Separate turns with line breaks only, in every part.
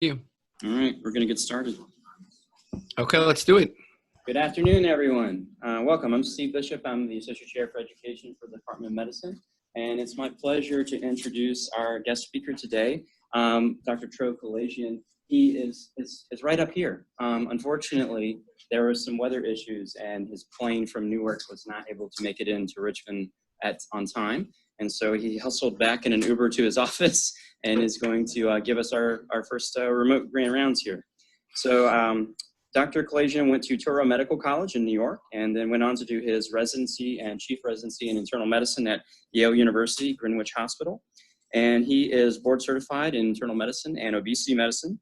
You.
All right, we're going to get started.
Okay, let's do it.
Good afternoon, everyone. Welcome. I'm Steve Bishop. I'm the Associate Chair for Education for the Department of Medicine, and it's my pleasure to introduce our guest speaker today, Dr. Tro Kalayjian. He is right up here. Unfortunately, there were some weather issues, and his plane from Newark was not able to make it into Richmond on time, and so he hustled back in an Uber to his office and is going to give us our first remote grand rounds here. So Dr. Kalayjian went to Tro Medical College in New York and then went on to do his residency and chief residency in internal medicine at Yale University, Greenwich Hospital. And he is board certified in internal medicine and obesity medicine.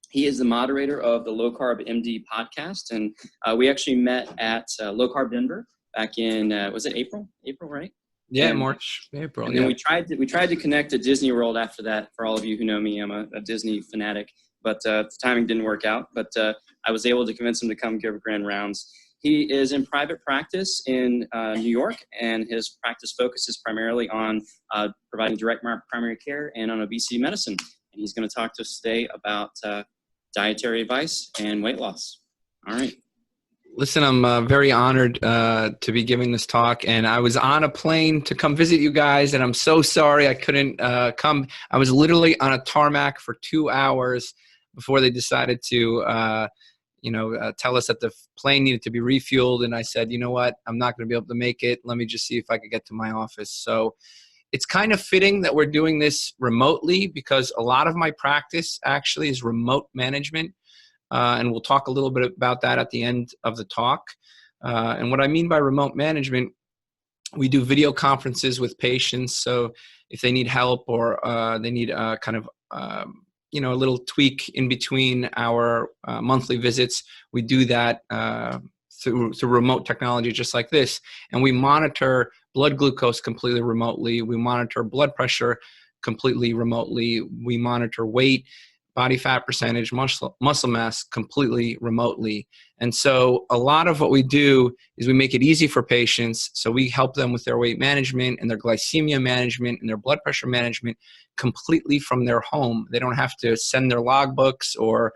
He is the moderator of the Low Carb MD podcast. And we actually met at Low Carb Denver back in, was it April? April, right?
Yeah,
and,
March, April.
And then we tried to connect at Disney World after that. For all of you who know me, I'm a Disney fanatic, but the timing didn't work out. But I was able to convince him to come give grand rounds. He is in private practice in New York, and his practice focuses primarily on providing direct primary care and on obesity medicine. And he's going to talk to us today about dietary advice and weight loss. All right.
Listen, I'm very honored to be giving this talk, and I was on a plane to come visit you guys, and I'm so sorry I couldn't come. I was literally on a tarmac for 2 hours before they decided to, tell us that the plane needed to be refueled, and I said, you know what, I'm not going to be able to make it. Let me just see if I could get to my office. So it's kind of fitting that we're doing this remotely because a lot of my practice actually is remote management. And we'll talk a little bit about that at the end of the talk. And what I mean by remote management, we do video conferences with patients. So if they need help or they need a little tweak in between our monthly visits, we do that through remote technology just like this. And we monitor blood glucose completely remotely. We monitor blood pressure completely remotely. We monitor weight, body fat percentage, muscle mass completely remotely. And so a lot of what we do is we make it easy for patients. So we help them with their weight management and their glycemia management and their blood pressure management completely from their home. They don't have to send their logbooks or,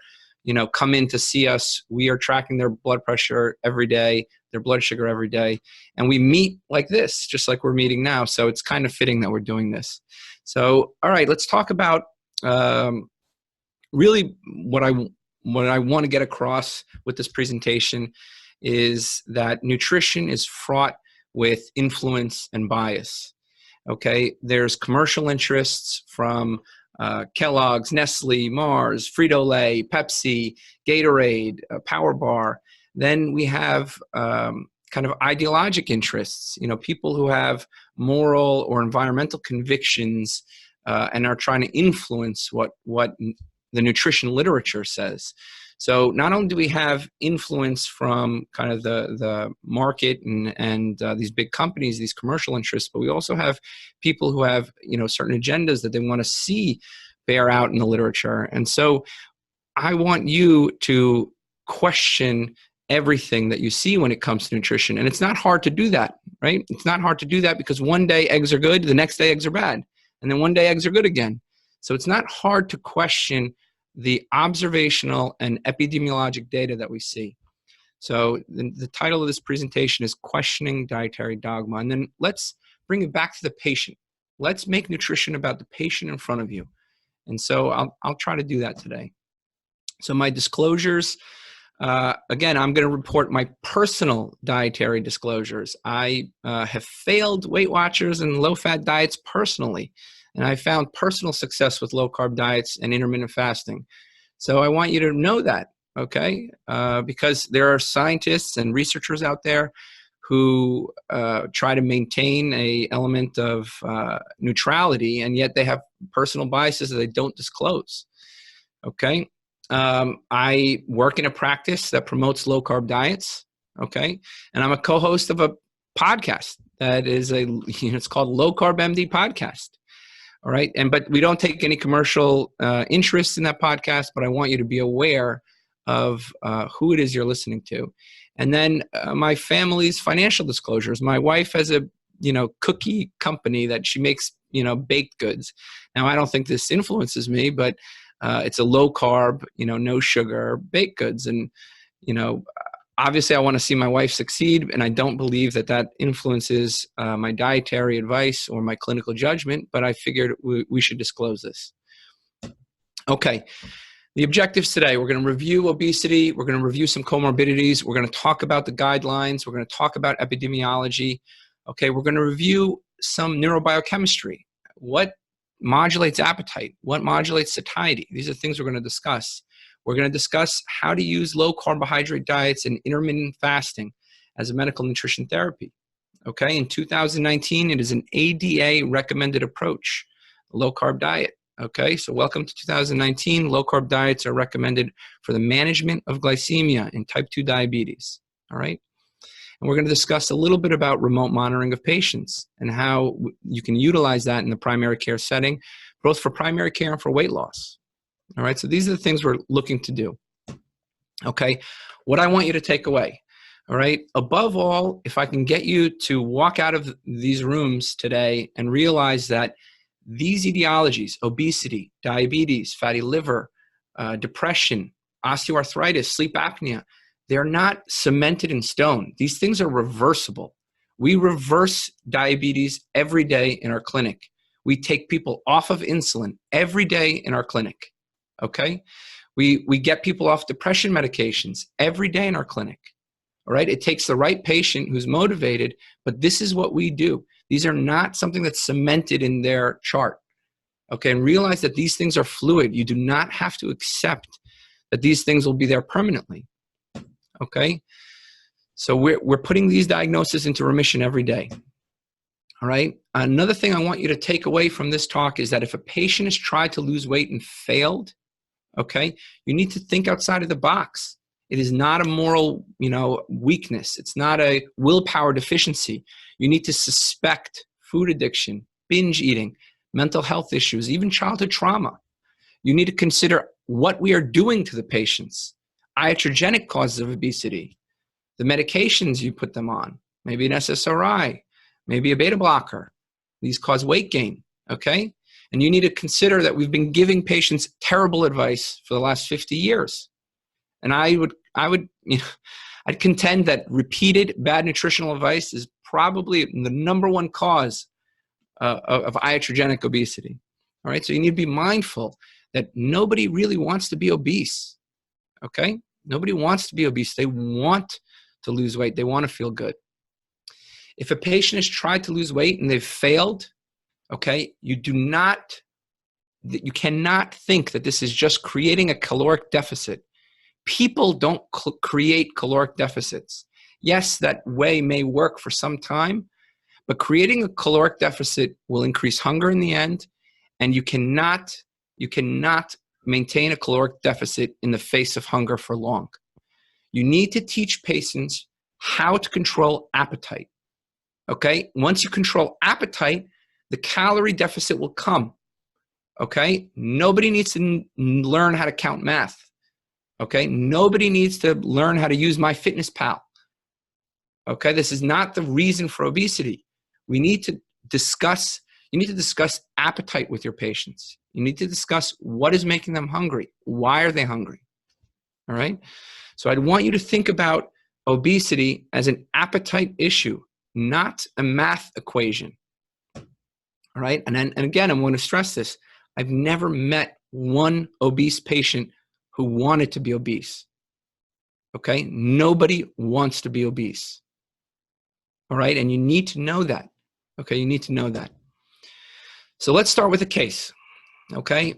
come in to see us. We are tracking their blood pressure every day, their blood sugar every day. And we meet like this, just like we're meeting now. So it's kind of fitting that we're doing this. So, all right, let's talk about really what I want to get across with this presentation is that nutrition is fraught with influence and bias. Okay, there's commercial interests from Kellogg's, Nestle, Mars, Frito-Lay, Pepsi, Gatorade, Power Bar. Then we have kind of ideologic interests, people who have moral or environmental convictions and are trying to influence what the nutrition literature says. So not only do we have influence from kind of the market and these big companies, these commercial interests, but we also have people who have, certain agendas that they want to see bear out in the literature. And so I want you to question everything that you see when it comes to nutrition. And it's not hard to do that, right? It's not hard to do that because one day eggs are good, the next day eggs are bad. And then one day eggs are good again. So it's not hard to question the observational and epidemiologic data that we see. So the title of this presentation is Questioning Dietary Dogma. And then let's bring it back to the patient. Let's make nutrition about the patient in front of you. And so I'll try to do that today. So my disclosures, again, I'm going to report my personal dietary disclosures. I have failed Weight Watchers and low-fat diets personally. And I found personal success with low-carb diets and intermittent fasting. So I want you to know that, okay? Because there are scientists and researchers out there who try to maintain an element of neutrality, and yet they have personal biases that they don't disclose, okay? I work in a practice that promotes low-carb diets, okay? And I'm a co-host of a podcast that is it's called Low Carb MD Podcast. All right. But we don't take any commercial interest in that podcast, but I want you to be aware of who it is you're listening to. And then my family's financial disclosures. My wife has a, cookie company that she makes, baked goods. Now, I don't think this influences me, but It's a low carb, no sugar baked goods. And, obviously I want to see my wife succeed, and I don't believe that that influences my dietary advice or my clinical judgment, but I figured we should disclose this. Okay. The objectives today, we're going to review obesity. We're going to review some comorbidities. We're going to talk about the guidelines. We're going to talk about epidemiology. Okay. We're going to review some neuro-biochemistry. What modulates appetite? What modulates satiety? These are things we're going to discuss. We're going to discuss how to use low carbohydrate diets and intermittent fasting as a medical nutrition therapy. Okay. In 2019, it is an ADA recommended approach, a low carb diet. Okay, so welcome to 2019. Low-carb diets are recommended for the management of glycemia in type 2 diabetes, all right? And we're going to discuss a little bit about remote monitoring of patients and how you can utilize that in the primary care setting, both for primary care and for weight loss, all right? So these are the things we're looking to do, okay? What I want you to take away, all right? Above all, if I can get you to walk out of these rooms today and realize that these etiologies, obesity, diabetes, fatty liver, depression, osteoarthritis, sleep apnea, they're not cemented in stone. These things are reversible. We reverse diabetes every day in our clinic. We take people off of insulin every day in our clinic, okay? We get people off depression medications every day in our clinic, all right? It takes the right patient who's motivated, but this is what we do. These are not something that's cemented in their chart, okay? And realize that these things are fluid. You do not have to accept that these things will be there permanently, okay? So we're putting these diagnoses into remission every day, all right? Another thing I want you to take away from this talk is that if a patient has tried to lose weight and failed, okay, you need to think outside of the box. It is not a moral, weakness. It's not a willpower deficiency. You need to suspect food addiction, binge eating, mental health issues, even childhood trauma. You need to consider what we are doing to the patients, iatrogenic causes of obesity, the medications you put them on, maybe an SSRI, maybe a beta blocker. These cause weight gain, okay? And you need to consider that we've been giving patients terrible advice for the last 50 years. And I'd contend that repeated bad nutritional advice is probably the #1 cause of iatrogenic obesity. All right, so you need to be mindful that nobody really wants to be obese. Okay, nobody wants to be obese. They want to lose weight. They want to feel good. If a patient has tried to lose weight and they've failed, okay, you cannot think that this is just creating a caloric deficit. People don't create caloric deficits. Yes, that way may work for some time, but creating a caloric deficit will increase hunger in the end, and you cannot maintain a caloric deficit in the face of hunger for long. You need to teach patients how to control appetite. Okay? Once you control appetite, the calorie deficit will come. Okay? Nobody needs to learn how to count math. Okay, nobody needs to learn how to use MyFitnessPal. Okay, this is not the reason for obesity. You need to discuss appetite with your patients. You need to discuss what is making them hungry. Why are they hungry? All right, so I'd want you to think about obesity as an appetite issue, not a math equation. All right, and again, I'm going to stress this. I've never met one obese patient who wanted to be obese. Okay? Nobody wants to be obese. All right? And you need to know that. Okay? You need to know that. So let's start with a case. Okay?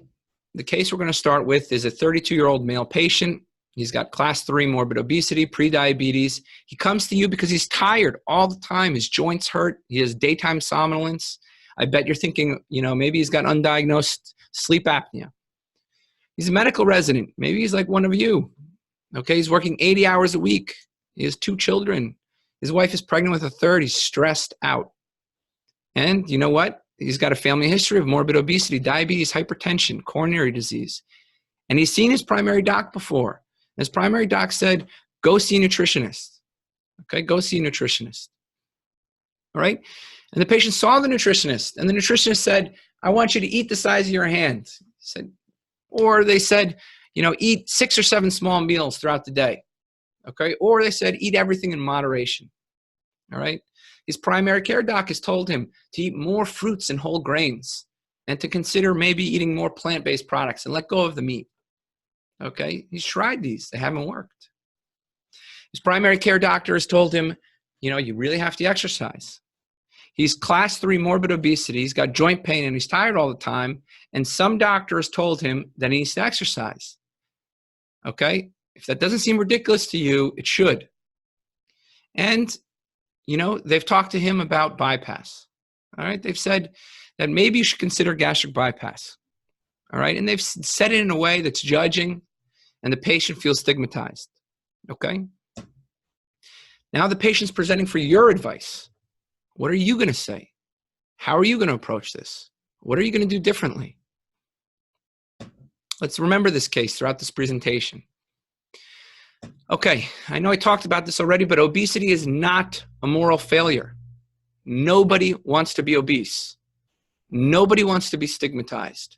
The case we're going to start with is a 32-year-old male patient. He's got class 3 morbid obesity, prediabetes. He comes to you because he's tired all the time. His joints hurt. He has daytime somnolence. I bet you're thinking, maybe he's got undiagnosed sleep apnea. He's a medical resident. Maybe he's like one of you. Okay, he's working 80 hours a week. He has 2 children. His wife is pregnant with a 3rd. He's stressed out. And you know what? He's got a family history of morbid obesity, diabetes, hypertension, coronary disease. And he's seen his primary doc before. His primary doc said, go see a nutritionist. Okay, go see a nutritionist. All right? And the patient saw the nutritionist. And the nutritionist said, I want you to eat the size of your hand. He said, Or they said, eat 6 or 7 small meals throughout the day. Okay. Or they said, eat everything in moderation. All right. His primary care doc has told him to eat more fruits and whole grains and to consider maybe eating more plant-based products and let go of the meat. Okay. He's tried these. They haven't worked. His primary care doctor has told him, you really have to exercise. He's class 3 morbid obesity. He's got joint pain and he's tired all the time. And some doctors told him that he needs to exercise. Okay. If that doesn't seem ridiculous to you, it should. And, they've talked to him about bypass. All right. They've said that maybe you should consider gastric bypass. All right. And they've said it in a way that's judging and the patient feels stigmatized. Okay. Now the patient's presenting for your advice. What are you going to say? How are you going to approach this? What are you going to do differently? Let's remember this case throughout this presentation. Okay, I know I talked about this already, but obesity is not a moral failure. Nobody wants to be obese. Nobody wants to be stigmatized.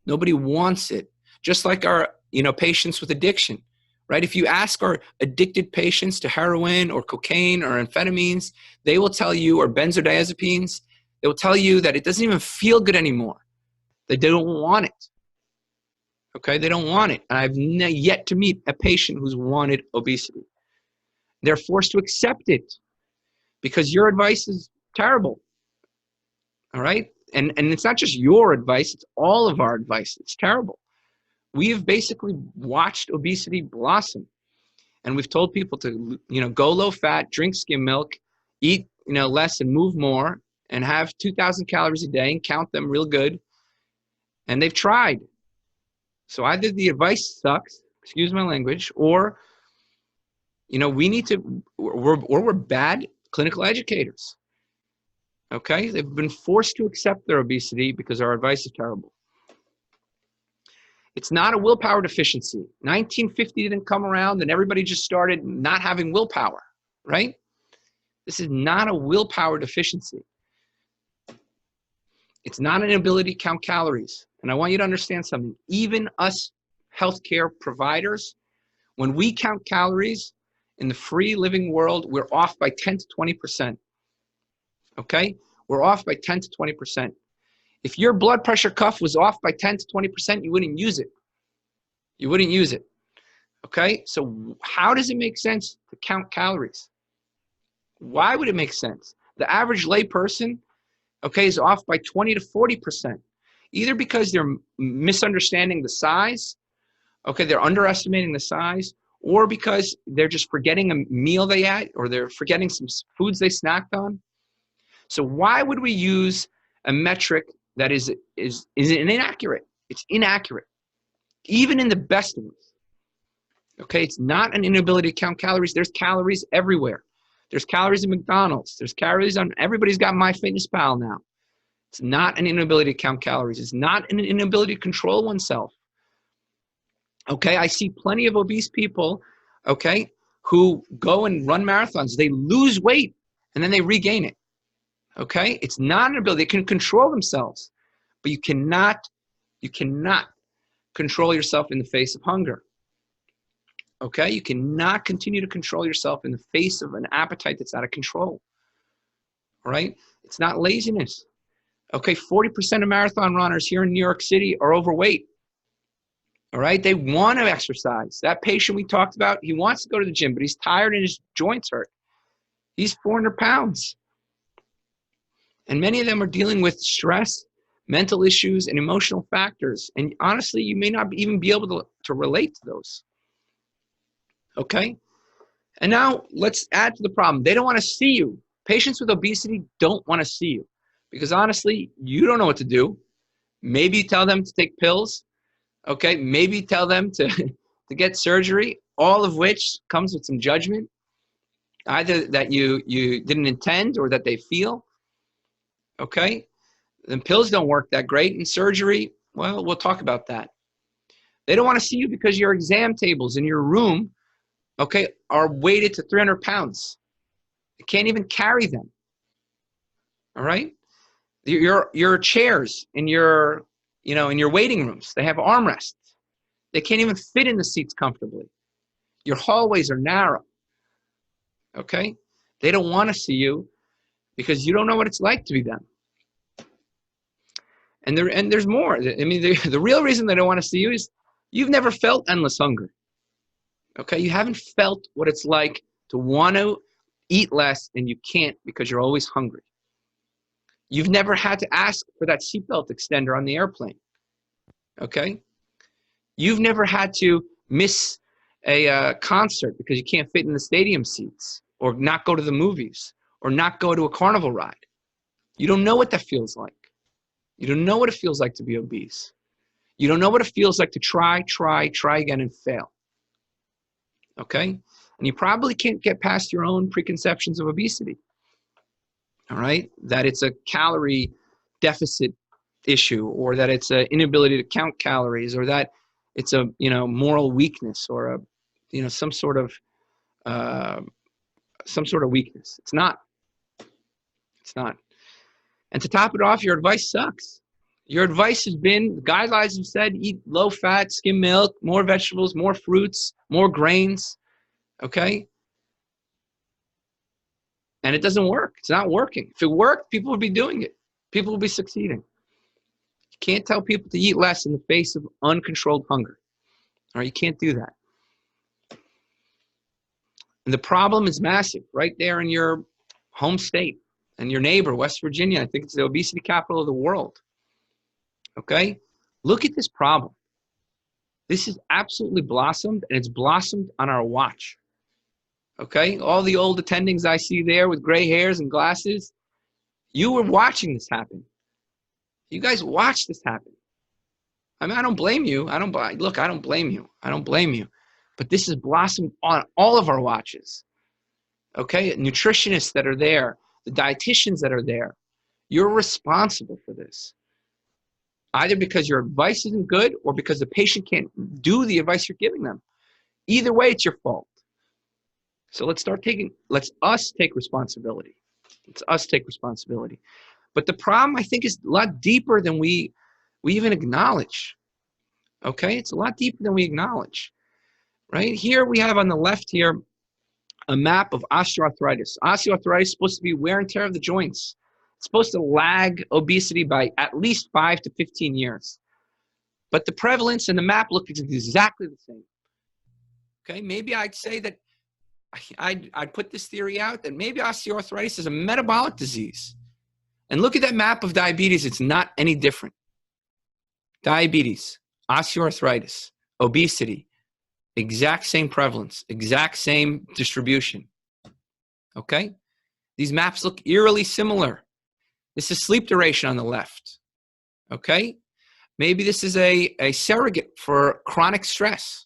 Nobody wants it. Just like our, patients with addiction, right? If you ask our addicted patients to heroin or cocaine or amphetamines, they will tell you, or benzodiazepines, they will tell you that it doesn't even feel good anymore. That they don't want it. Okay, they don't want it. And I've yet to meet a patient who's wanted obesity. They're forced to accept it because your advice is terrible. All right? And it's not just your advice, it's all of our advice. It's terrible. We have basically watched obesity blossom. And we've told people to, go low fat, drink skim milk, eat, less and move more, and have 2,000 calories a day and count them real good. And they've tried. So either the advice sucks, excuse my language, or, we need to, we're bad clinical educators. Okay? They've been forced to accept their obesity because our advice is terrible. It's not a willpower deficiency. 1950 didn't come around and everybody just started not having willpower, right? This is not a willpower deficiency. It's not an inability to count calories. And I want you to understand something. Even us healthcare providers, when we count calories in the free living world, we're off by 10 to 20%. Okay? We're off by 10 to 20%. If your blood pressure cuff was off by 10 to 20%, you wouldn't use it. You wouldn't use it. Okay? So how does it make sense to count calories? Why would it make sense? The average lay person, okay, is off by 20 to 40%. Either because they're misunderstanding the size, okay, they're underestimating the size, or because they're just forgetting a meal they ate, or they're forgetting some foods they snacked on. So why would we use a metric that is inaccurate? It's inaccurate, even in the best of us. Okay, it's not an inability to count calories. There's calories everywhere. There's calories in McDonald's. There's calories on, everybody's got MyFitnessPal now. It's not an inability to count calories. It's not an inability to control oneself. Okay, I see plenty of obese people, okay, who go and run marathons. They lose weight and then they regain it. Okay, it's not an ability. They can control themselves, but you cannot control yourself in the face of hunger. Okay, you cannot continue to control yourself in the face of an appetite that's out of control. All right, it's not laziness. Okay, 40% of marathon runners here in New York City are overweight. All right, they want to exercise. That patient we talked about, he wants to go to the gym, but he's tired and his joints hurt. He's 400 pounds. And many of them are dealing with stress, mental issues, and emotional factors. And honestly, you may not even be able to relate to those. Okay? And now let's add to the problem. They don't want to see you. Patients with obesity don't want to see you because honestly, you don't know what to do. Maybe you tell them to take pills. Okay? Maybe you tell them to get surgery, all of which comes with some judgment, either that you didn't intend or that they feel. Okay? Then pills don't work that great. And surgery, well, we'll talk about that. They don't want to see you because your exam tables in your room, okay, are weighted to 300 pounds. You can't even carry them. All right? Your chairs in your, in your waiting rooms, they have armrests. They can't even fit in the seats comfortably. Your hallways are narrow. Okay? They don't want to see you because you don't know what it's like to be them. And there's more. I mean, the real reason they don't want to see you is you've never felt endless hunger. Okay? You haven't felt what it's like to want to eat less and you can't because you're always hungry. You've never had to ask for that seatbelt extender on the airplane. Okay? You've never had to miss a concert because you can't fit in the stadium seats, or not go to the movies, or not go to a carnival ride. You don't know what that feels like. You don't know what it feels like to be obese. You don't know what it feels like to try again and fail. Okay? And you probably can't get past your own preconceptions of obesity. All right? That it's a calorie deficit issue, or that it's an inability to count calories, or that it's a moral weakness, or a some sort of weakness. It's not. It's not. And to top it off, your advice sucks. Your advice has been, the guidelines have said, eat low fat, skim milk, more vegetables, more fruits, more grains. Okay? And it doesn't work. It's not working. If it worked, people would be doing it. People would be succeeding. You can't tell people to eat less in the face of uncontrolled hunger. All right? You can't do that. And the problem is massive right there in your home state and your neighbor, West Virginia. I think it's the obesity capital of the world. Okay? Look at this problem. This has absolutely blossomed, and it's blossomed on our watch. Okay? All the old attendings I see there with gray hairs and glasses, you were watching this happen. You guys watched this happen. I mean, I don't blame you. I don't blame you. I don't blame you. But this has blossomed on all of our watches. Okay? Nutritionists that are there, the dietitians that are there, you're responsible for this. Either because your advice isn't good or because the patient can't do the advice you're giving them. Either way, it's your fault. So let's us take responsibility. Let's us take responsibility. But the problem, I think, is a lot deeper than we even acknowledge. Okay? It's a lot deeper than we acknowledge. Right? Here we have on the left here a map of osteoarthritis. Osteoarthritis is supposed to be wear and tear of the joints. It's supposed to lag obesity by at least 5 to 15 years. But the prevalence and the map look exactly the same. Okay, maybe I'd say that I'd put this theory out that maybe osteoarthritis is a metabolic disease. And look at that map of diabetes. It's not any different. Diabetes, osteoarthritis, obesity, exact same prevalence, exact same distribution. Okay? These maps look eerily similar. This is sleep duration on the left. Okay? Maybe this is a surrogate for chronic stress.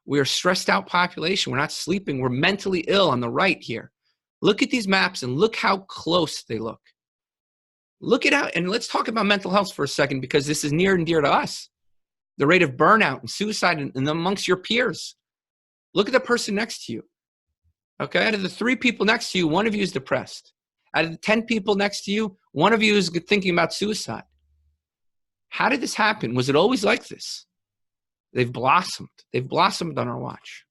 We're a stressed out population. We're not sleeping. We're mentally ill on the right here. Look at these maps and look how close they look. Look at how, and let's talk about mental health for a second, because this is near and dear to us. The rate of burnout and suicide and amongst your peers. Look at the person next to you. Okay, out of the 3 people next to you, 1 of you is depressed. Out of the 10 people next to you, 1 of you is thinking about suicide. How did this happen? Was it always like this? They've blossomed. They've blossomed on our watch.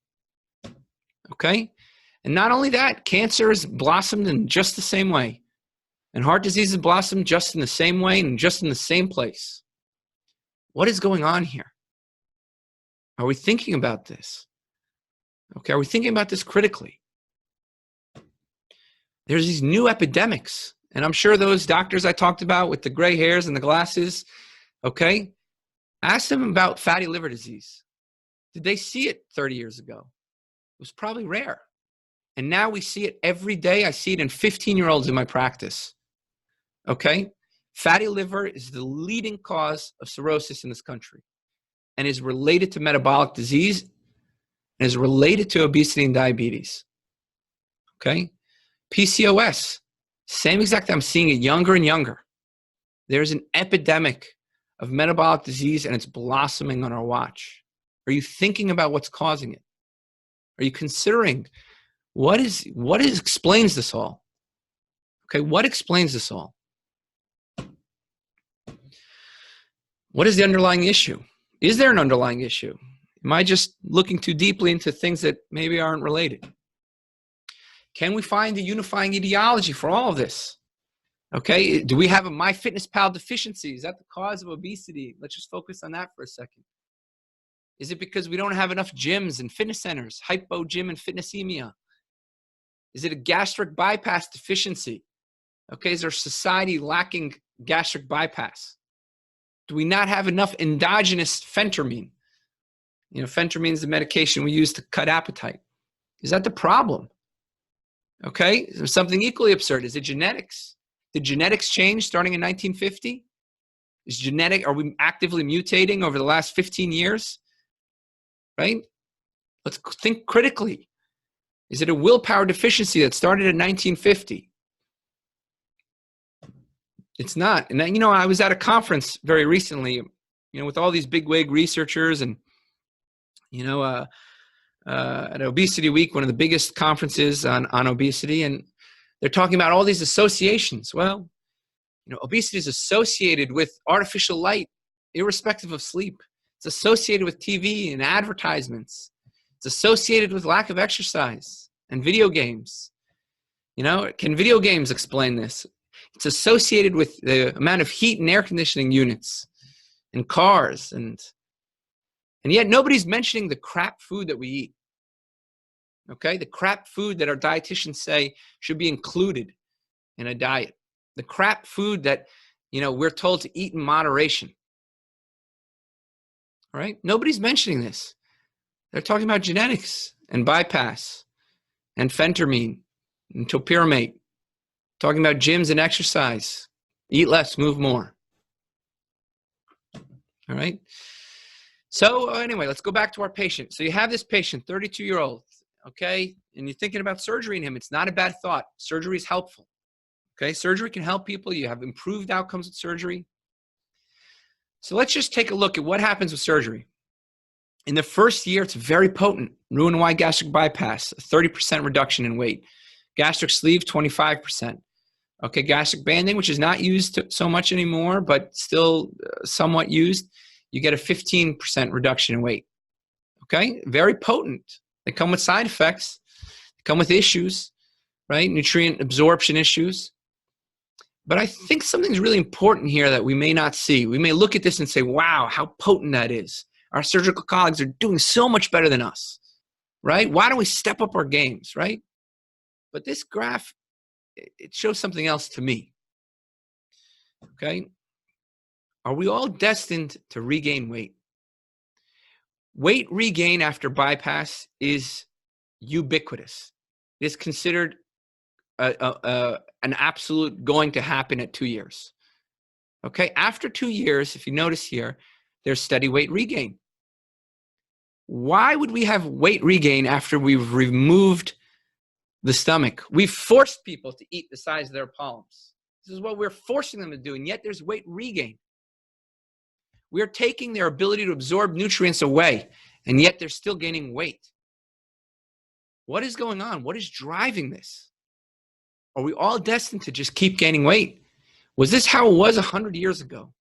Okay? And not only that, cancer has blossomed in just the same way. And heart disease has blossomed just in the same way and just in the same place. What is going on here? Are we thinking about this? Okay, are we thinking about this critically? There's these new epidemics. And I'm sure those doctors I talked about with the gray hairs and the glasses, okay, ask them about fatty liver disease. Did they see it 30 years ago? It was probably rare. And now we see it every day. I see it in 15-year-olds in my practice. Okay? Fatty liver is the leading cause of cirrhosis in this country and is related to metabolic disease and is related to obesity and diabetes. Okay? PCOS, same exact thing. I'm seeing it younger and younger. There's an epidemic of metabolic disease and it's blossoming on our watch. Are you thinking about what's causing it? Are you considering what explains this all? Okay, what explains this all? What is the underlying issue? Is there an underlying issue? Am I just looking too deeply into things that maybe aren't related? Can we find a unifying ideology for all of this? Okay, do we have a MyFitnessPal deficiency? Is that the cause of obesity? Let's just focus on that for a second. Is it because we don't have enough gyms and fitness centers, hypo gym and fitnessemia? Is it a gastric bypass deficiency? Okay, is our society lacking gastric bypass? Do we not have enough endogenous phentermine? You know, phentermine is the medication we use to cut appetite. Is that the problem? Okay, is there something equally absurd? Is it genetics? Did genetics change starting in 1950? Are we actively mutating over the last 15 years? Right? Let's think critically. Is it a willpower deficiency that started in 1950? It's not. And then, I was at a conference very recently, with all these bigwig researchers and, at Obesity Week, one of the biggest conferences on obesity, and they're talking about all these associations. Well, obesity is associated with artificial light, irrespective of sleep. It's associated with TV and advertisements. It's associated with lack of exercise and video games. Can video games explain this? It's associated with the amount of heat and air conditioning units in cars. And yet nobody's mentioning the crap food that we eat. Okay? The crap food that our dietitians say should be included in a diet. The crap food that, we're told to eat in moderation. All right? Nobody's mentioning this. They're talking about genetics and bypass and phentermine and topiramate. Talking about gyms and exercise. Eat less, move more. All right? So anyway, let's go back to our patient. So you have this patient, 32-year-old, okay? And you're thinking about surgery in him. It's not a bad thought. Surgery is helpful. Okay? Surgery can help people. You have improved outcomes with surgery. So let's just take a look at what happens with surgery. In the first year, it's very potent. Roux-en-Y gastric bypass, a 30% reduction in weight. Gastric sleeve, 25%. Okay, gastric banding, which is not used so much anymore, but still somewhat used, you get a 15% reduction in weight. Okay, very potent. They come with side effects. They come with issues, right? Nutrient absorption issues. But I think something's really important here that we may not see. We may look at this and say, wow, how potent that is. Our surgical colleagues are doing so much better than us, right? Why don't we step up our games, right? But this graph, it shows something else to me. Okay? Are we all destined to regain weight? Weight regain after bypass is ubiquitous. It is considered an absolute going to happen at 2 years. Okay? After 2 years, if you notice here, there's steady weight regain. Why would we have weight regain after we've removed the stomach? We've forced people to eat the size of their palms. This is what we're forcing them to do, and yet there's weight regain. We're taking their ability to absorb nutrients away, and yet they're still gaining weight. What is going on? What is driving this? Are we all destined to just keep gaining weight? Was this how it was 100 years ago?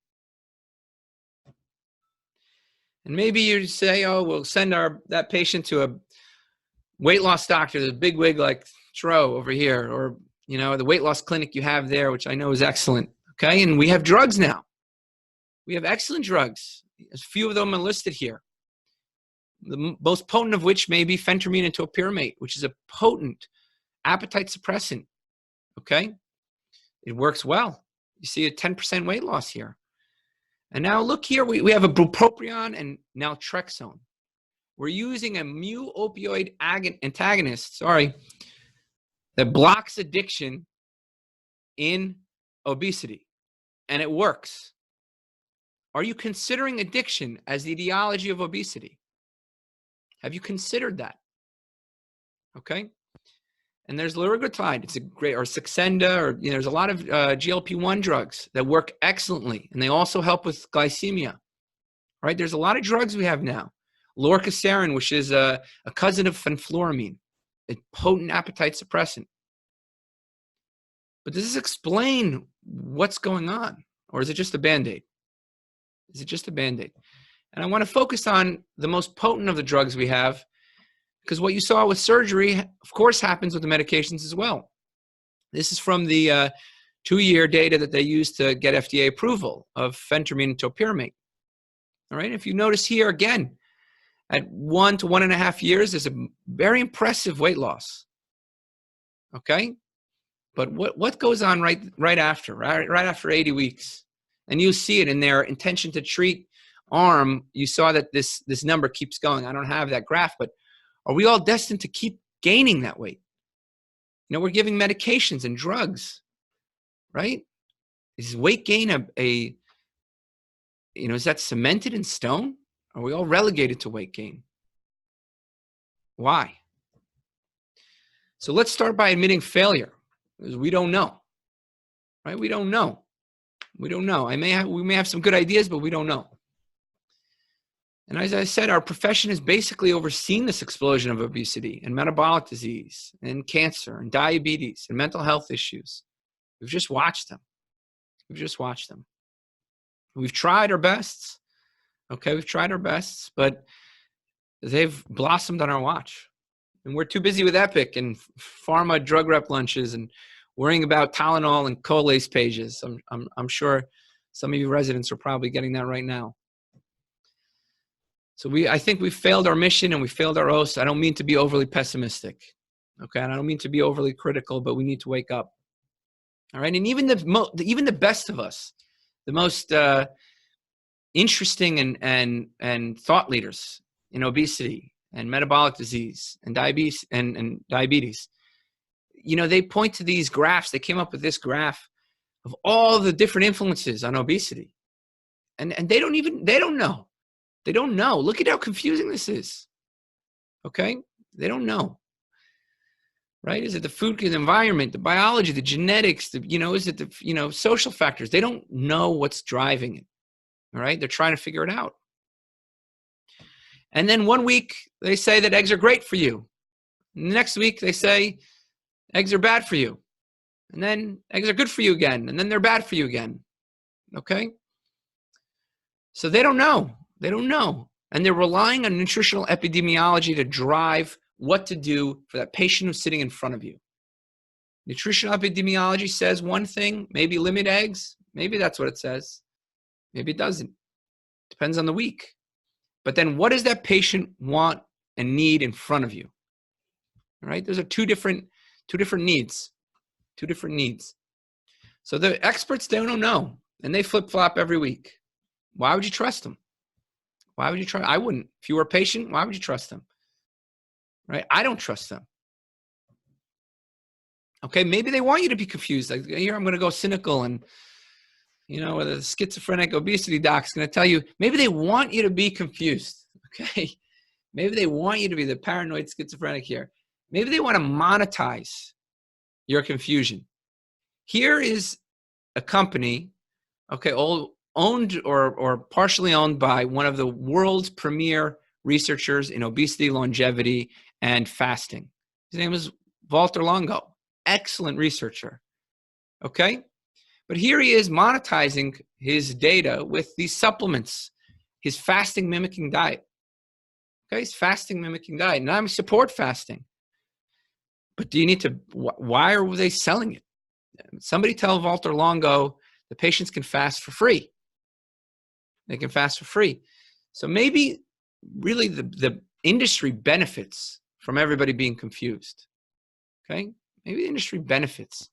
And maybe you say, oh, we'll send that patient to a weight loss doctor, the big wig like Tro over here, or, the weight loss clinic you have there, which I know is excellent. Okay. And we have drugs now. We have excellent drugs. A few of them are listed here. The most potent of which may be phentermine and topiramate, which is a potent appetite suppressant. Okay. It works well. You see a 10% weight loss here. And now look here, we have a bupropion and naltrexone. We're using a mu-opioid antagonist, that blocks addiction in obesity, and it works. Are you considering addiction as the etiology of obesity? Have you considered that? Okay. And there's liraglutide. It's a great, or Saxenda, or there's a lot of GLP-1 drugs that work excellently, and they also help with glycemia. Right? There's a lot of drugs we have now. Lorcaserin, which is a cousin of fenfluramine, a potent appetite suppressant. But does this explain what's going on, or is it just a Band-Aid? Is it just a Band-Aid? And I want to focus on the most potent of the drugs we have, because what you saw with surgery, of course, happens with the medications as well. This is from the 2-year data that they used to get FDA approval of phentermine and topiramate. All right. If you notice here again, at 1 to 1.5 years, there's a very impressive weight loss. Okay. But what goes on right after 80 weeks? And you see it in their intention to treat arm. You saw that this number keeps going. I don't have that graph, but are we all destined to keep gaining that weight? You know, we're giving medications and drugs, right? Is weight gain is that cemented in stone? Are we all relegated to weight gain? Why? So let's start by admitting failure, because we don't know, right? We don't know. We don't know. We may have some good ideas, but we don't know. And as I said, our profession has basically overseen this explosion of obesity and metabolic disease and cancer and diabetes and mental health issues. We've just watched them. We've tried our best. Okay, we've tried our best, but they've blossomed on our watch. And we're too busy with Epic and pharma drug rep lunches and worrying about Tylenol and Colace pages. I'm sure some of you residents are probably getting that right now. So I think we failed our mission and we failed our oaths. I don't mean to be overly pessimistic, okay? And I don't mean to be overly critical, but we need to wake up. All right, and even the best of us, the most interesting and thought leaders in obesity and metabolic disease and diabetes, you know, they point to these graphs. They came up with this graph of all the different influences on obesity, and they don't know. They don't know. Look at how confusing this is. Okay, they don't know. Right? Is it the food, the environment, the biology, the genetics, is it the, social factors? They don't know what's driving it. All right. They're trying to figure it out. And then one week they say that eggs are great for you. Next week they say eggs are bad for you. And then eggs are good for you again. And then they're bad for you again. Okay. So they don't know. They don't know. And they're relying on nutritional epidemiology to drive what to do for that patient who's sitting in front of you. Nutritional epidemiology says one thing, maybe limit eggs. Maybe that's what it says. Maybe it doesn't. Depends on the week. But then what does that patient want and need in front of you? All right? Those are two different needs. Two different needs. So the experts, they don't know. And they flip-flop every week. Why would you trust them? Why would you trust? I wouldn't. If you were a patient, why would you trust them? Right? I don't trust them. Okay, maybe they want you to be confused. Like here, I'm going to go cynical and, the schizophrenic obesity doc's going to tell you, maybe they want you to be confused. Okay, maybe they want you to be the paranoid schizophrenic here. Maybe they want to monetize your confusion. Here is a company, okay, owned or partially owned by one of the world's premier researchers in obesity, longevity, and fasting. His name is Walter Longo. Excellent researcher. Okay? But here he is monetizing his data with these supplements, his fasting mimicking diet. Okay? His fasting mimicking diet. And I support fasting. But do you need to, why are they selling it? Somebody tell Walter Longo the patients can fast for free. They can fast for free. So maybe really the industry benefits from everybody being confused. Okay? Maybe the industry benefits.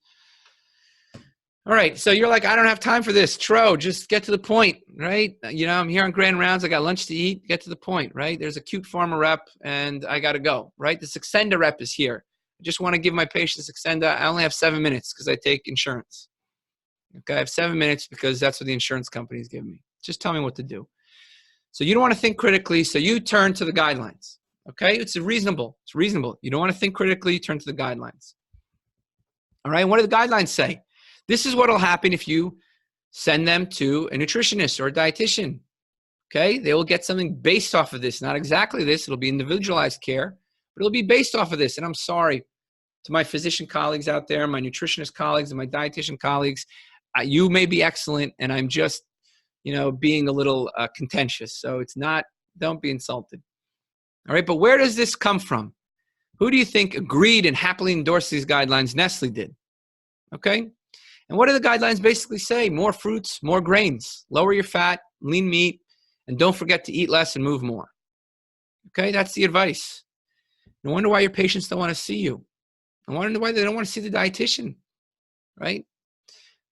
All right. So you're like, I don't have time for this. Tro, just get to the point, right? I'm here on grand rounds. I got lunch to eat. Get to the point, right? There's a cute pharma rep and I got to go, right? The Saxenda rep is here. I just want to give my patients Saxenda. I only have 7 minutes because I take insurance. Okay. I have 7 minutes because that's what the insurance companies give me. Just tell me what to do. So you don't want to think critically. So you turn to the guidelines. Okay. It's reasonable. It's reasonable. You don't want to think critically. You turn to the guidelines. All right. What do the guidelines say? This is what will happen if you send them to a nutritionist or a dietitian. Okay. They will get something based off of this. Not exactly this. It'll be individualized care, but it'll be based off of this. And I'm sorry to my physician colleagues out there, my nutritionist colleagues and my dietitian colleagues. You may be excellent. And I'm just being a little contentious. So it's not, don't be insulted. All right, but where does this come from? Who do you think agreed and happily endorsed these guidelines? Nestle did. Okay, and what do the guidelines basically say? More fruits, more grains, lower your fat, lean meat, and don't forget to eat less and move more. Okay, that's the advice. No wonder why your patients don't want to see you. I wonder why they don't want to see the dietitian, right?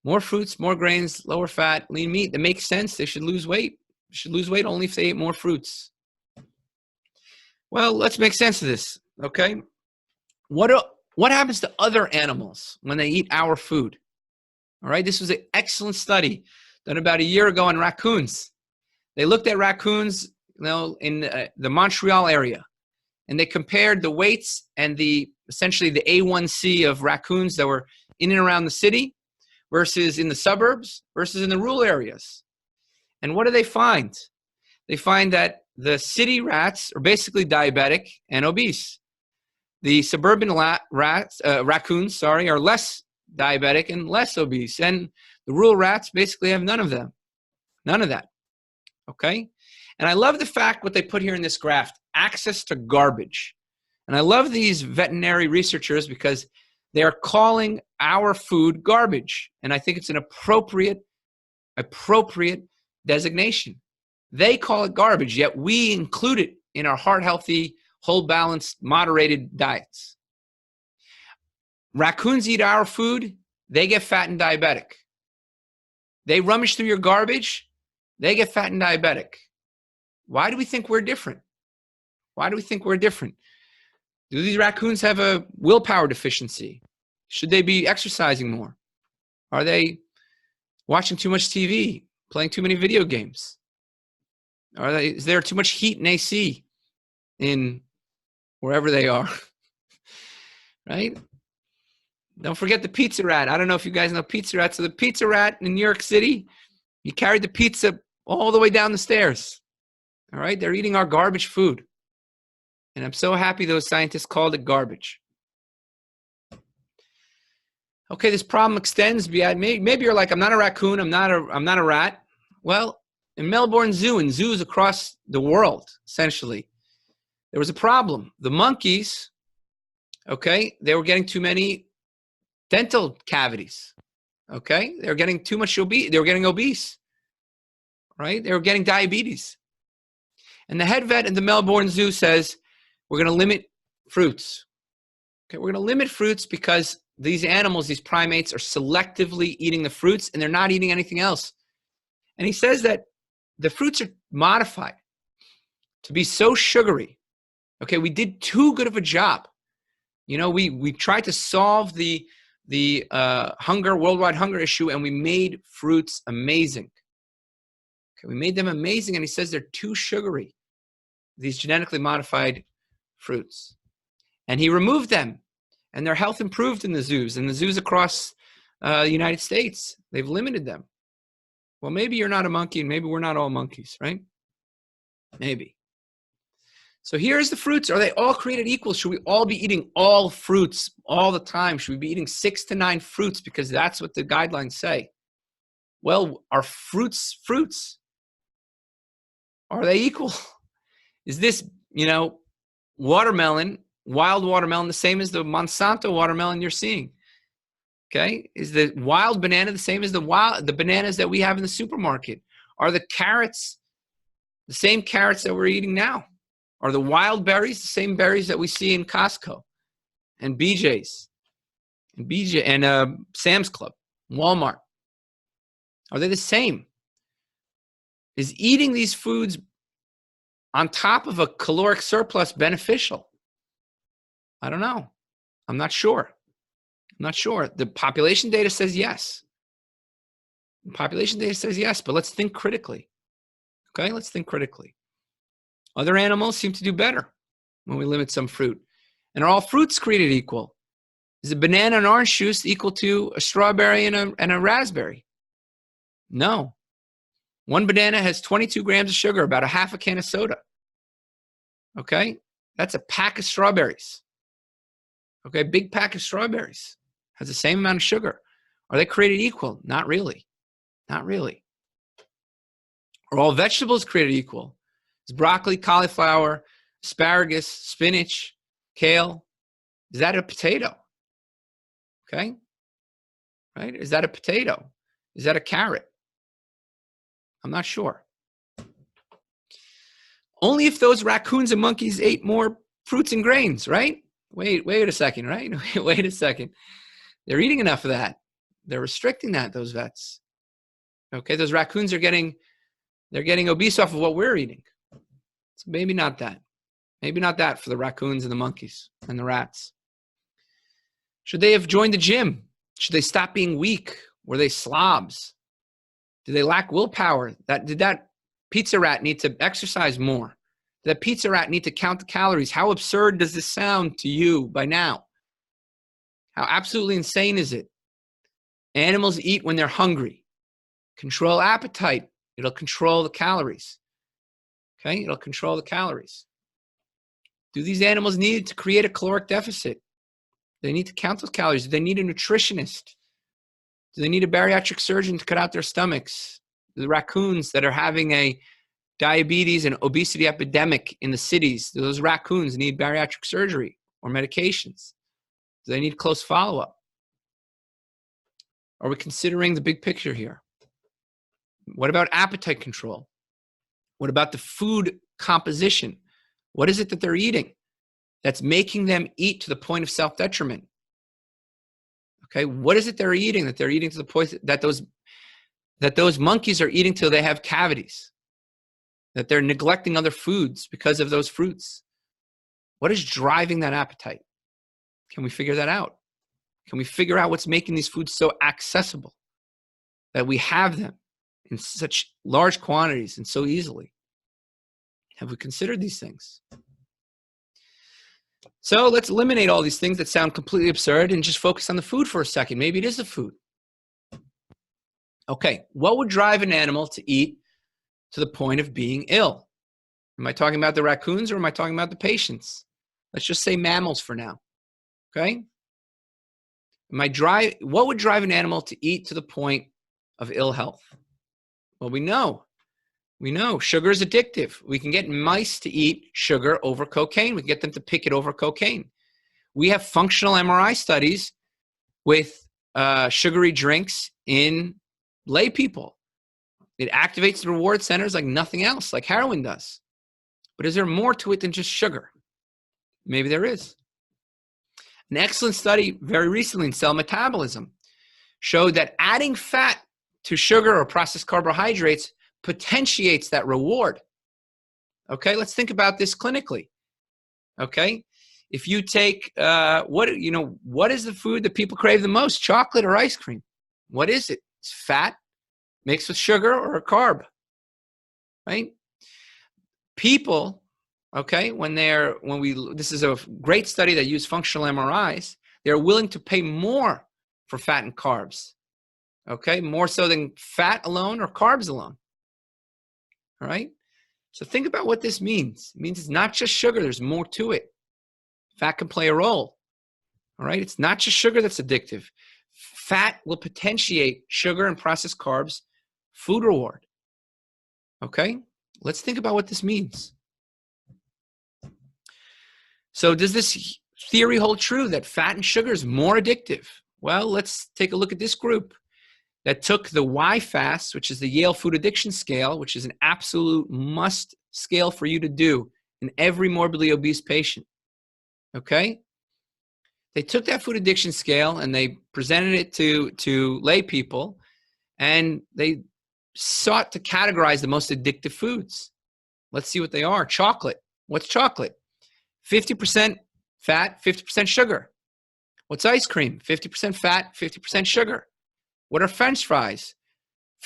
More fruits, more grains, lower fat, lean meat. That makes sense. They should lose weight. They should lose weight only if they ate more fruits. Well, let's make sense of this, okay? What happens to other animals when they eat our food? All right, this was an excellent study done about a year ago on raccoons. They looked at raccoons, in the Montreal area, and they compared the weights and essentially the A1C of raccoons that were in and around the city versus in the suburbs versus in the rural areas. And what do they find? They find that the city rats are basically diabetic and obese. The suburban raccoons, are less diabetic and less obese. And the rural rats basically have none of them. None of that. Okay? And I love the fact what they put here in this graph, access to garbage. And I love these veterinary researchers because they are calling our food garbage. And I think it's an appropriate designation. They call it garbage, yet we include it in our heart-healthy, whole-balanced, moderated diets. Raccoons eat our food, they get fat and diabetic. They rummage through your garbage, they get fat and diabetic. Why do we think we're different? Why do we think we're different? Do these raccoons have a willpower deficiency? Should they be exercising more? Are they watching too much TV, playing too many video games? Is there too much heat and AC in wherever they are? Right? Don't forget the pizza rat. I don't know if you guys know pizza rat. So the pizza rat in New York City, you carried the pizza all the way down the stairs. All right? They're eating our garbage food. And I'm so happy those scientists called it garbage. Okay, this problem extends beyond, maybe you're like, I'm not a raccoon, I'm not a rat. Well, in Melbourne Zoo and zoos across the world, essentially, there was a problem. The monkeys, okay, they were getting too many dental cavities. Okay, they were getting too much obese. They were getting obese, right? They were getting diabetes. And the head vet in the Melbourne Zoo says, we're going to limit fruits. Okay, we're going to limit fruits because these animals, these primates, are selectively eating the fruits and they're not eating anything else. And he says that the fruits are modified to be so sugary. Okay, we did too good of a job. We tried to solve the worldwide hunger issue, and we made fruits amazing. Okay, we made them amazing, and he says they're too sugary, these genetically modified fruits. And he removed them, and their health improved in the zoos, across the United States. They've limited them. Well, maybe you're not a monkey, and maybe we're not all monkeys, right? Maybe. So here's the fruits. Are they all created equal? Should we all be eating all fruits all the time? Should we be eating 6 to 9 fruits because that's what the guidelines say? Well, are fruits fruits? Are they equal? Is this, watermelon, wild watermelon, the same as the Monsanto watermelon you're seeing? Okay, is the wild banana the same as the bananas that we have in the supermarket? Are the carrots the same carrots that we're eating now? Are the wild berries the same berries that we see in Costco and BJ's and Sam's Club, Walmart? Are they the same? Is eating these foods on top of a caloric surplus beneficial? I don't know. I'm not sure. The population data says yes. But let's think critically. Okay, let's think critically. Other animals seem to do better when we limit some fruit. And are all fruits created equal? Is a banana and orange juice equal to a strawberry and a raspberry? No. One banana has 22 grams of sugar, about a half a can of soda. Okay, that's a pack of strawberries. Okay, big pack of strawberries has the same amount of sugar. Are they created equal? Not really. Are all vegetables created equal? Is broccoli, cauliflower, asparagus, spinach, kale, is that a potato? Okay. Right? Is that a potato? Is that a carrot? I'm not sure. Only if those raccoons and monkeys ate more fruits and grains, right? Wait a second, right? Wait a second. They're eating enough of that. They're restricting that, those vets. Okay, those raccoons they're getting obese off of what we're eating. So maybe not that. Maybe not that for the raccoons and the monkeys and the rats. Should they have joined the gym? Should they stop being weak? Were they slobs? Did they lack willpower? Did that pizza rat need to exercise more? Did that pizza rat need to count the calories? How absurd does this sound to you by now? How absolutely insane is it? Animals eat when they're hungry. Control appetite. It'll control the calories. Okay, it'll control the calories. Do these animals need to create a caloric deficit? Do they need to count those calories? Do they need a nutritionist? Do they need a bariatric surgeon to cut out their stomachs? The raccoons that are having a diabetes and obesity epidemic in the cities, do those raccoons need bariatric surgery or medications? Do they need close follow-up? Are we considering the big picture here? What about appetite control? What about the food composition? What is it that they're eating that's making them eat to the point of self-detriment? Okay, what is it they're eating that they're eating to the point that those monkeys are eating till they have cavities? That they're neglecting other foods because of those fruits? What is driving that appetite? Can we figure that out? Can we figure out what's making these foods so accessible that we have them in such large quantities and so easily? Have we considered these things? So let's eliminate all these things that sound completely absurd and just focus on the food for a second. Maybe it is the food. Okay, what would drive an animal to eat to the point of being ill? Am I talking about the raccoons or am I talking about the patients? Let's just say mammals for now. Okay? What would drive an animal to eat to the point of ill health? Well, we know sugar is addictive. We can get mice to eat sugar over cocaine. We can get them to pick it over cocaine. We have functional MRI studies with sugary drinks in lay people. It activates the reward centers like nothing else, like heroin does. But is there more to it than just sugar? Maybe there is. An excellent study very recently in Cell Metabolism showed that adding fat to sugar or processed carbohydrates potentiates that reward. Okay, let's think about this clinically. Okay, if you take what is the food that people crave the most? Chocolate or ice cream? What is it? It's fat mixed with sugar or a carb, right? People, okay, this is a great study that used functional MRIs. They're willing to pay more for fat and carbs, okay, more so than fat alone or carbs alone. All right, so think about what this means. It means it's not just sugar. There's more to it. Fat can play a role. All right, it's not just sugar that's addictive. Fat will potentiate sugar and processed carbs food reward. Okay, let's think about what this means. So does this theory hold true that fat and sugar is more addictive? Well, let's take a look at this group that took the YFAST, which is the Yale Food Addiction Scale, which is an absolute must scale for you to do in every morbidly obese patient. Okay? They took that food addiction scale and they presented it to lay people, and they sought to categorize the most addictive foods. Let's see what they are. Chocolate. What's chocolate? 50% fat, 50% sugar. What's ice cream? 50% fat, 50% sugar. What are French fries?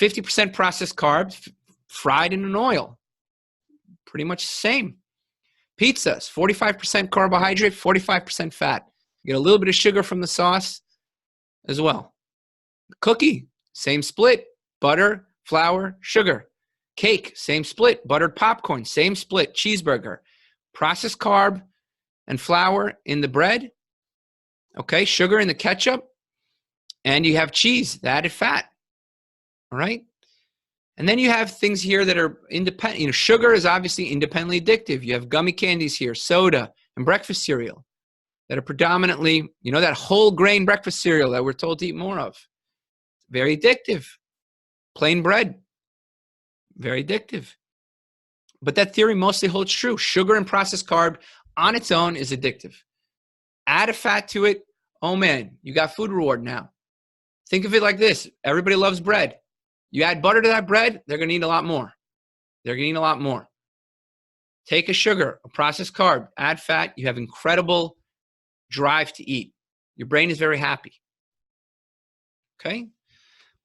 50% processed carbs, fried in an oil. Pretty much the same. Pizzas, 45% carbohydrate, 45% fat. You get a little bit of sugar from the sauce as well. Cookie, same split. Butter, flour, sugar. Cake, same split. Buttered popcorn, same split. Cheeseburger. Processed carb and flour in the bread. Okay, sugar in the ketchup. And you have cheese, the added fat. All right? And then you have things here that are independent. You know, sugar is obviously independently addictive. You have gummy candies here, soda, and breakfast cereal that are predominantly, you know, that whole grain breakfast cereal that we're told to eat more of. Very addictive. Plain bread, very addictive. But that theory mostly holds true. Sugar and processed carb on its own is addictive. Add a fat to it, oh man, you got food reward now. Think of it like this. Everybody loves bread. You add butter to that bread, they're going to eat a lot more. They're going to eat a lot more. Take a sugar, a processed carb, add fat, you have incredible drive to eat. Your brain is very happy. Okay?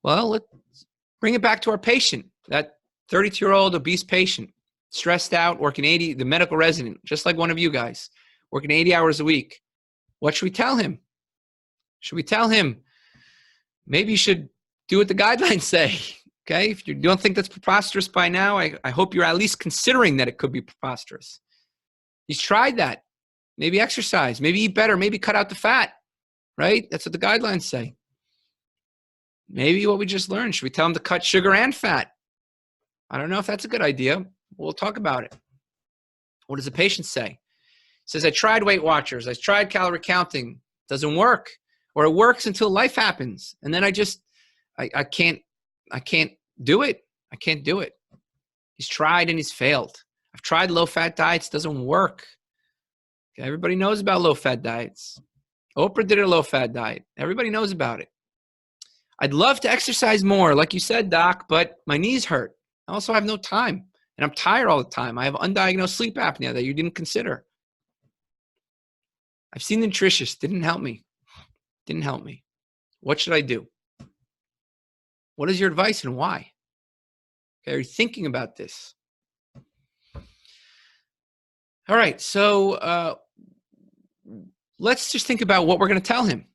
Well, let's bring it back to our patient, that 32-year-old obese patient, stressed out, working 80, the medical resident, just like one of you guys, working 80 hours a week. What should we tell him? Should we tell him, maybe you should do what the guidelines say? Okay, if you don't think that's preposterous by now, I hope you're at least considering that it could be preposterous. He's tried that. Maybe exercise, maybe eat better, maybe cut out the fat, right? That's what the guidelines say. Maybe what we just learned, should we tell him to cut sugar and fat? I don't know if that's a good idea. We'll talk about it. What does the patient say? He says, I tried Weight Watchers. I tried calorie counting. Doesn't work. Or it works until life happens. And then I can't do it. I can't do it. He's tried and he's failed. I've tried low-fat diets. Doesn't work. Okay, everybody knows about low-fat diets. Oprah did a low-fat diet. Everybody knows about it. I'd love to exercise more, like you said, Doc, but my knees hurt. I also have no time, and I'm tired all the time. I have undiagnosed sleep apnea that you didn't consider. I've seen the nutritionist. Didn't help me. Didn't help me. What should I do? What is your advice and why? Okay, are you thinking about this? All right, so let's just think about what we're going to tell him.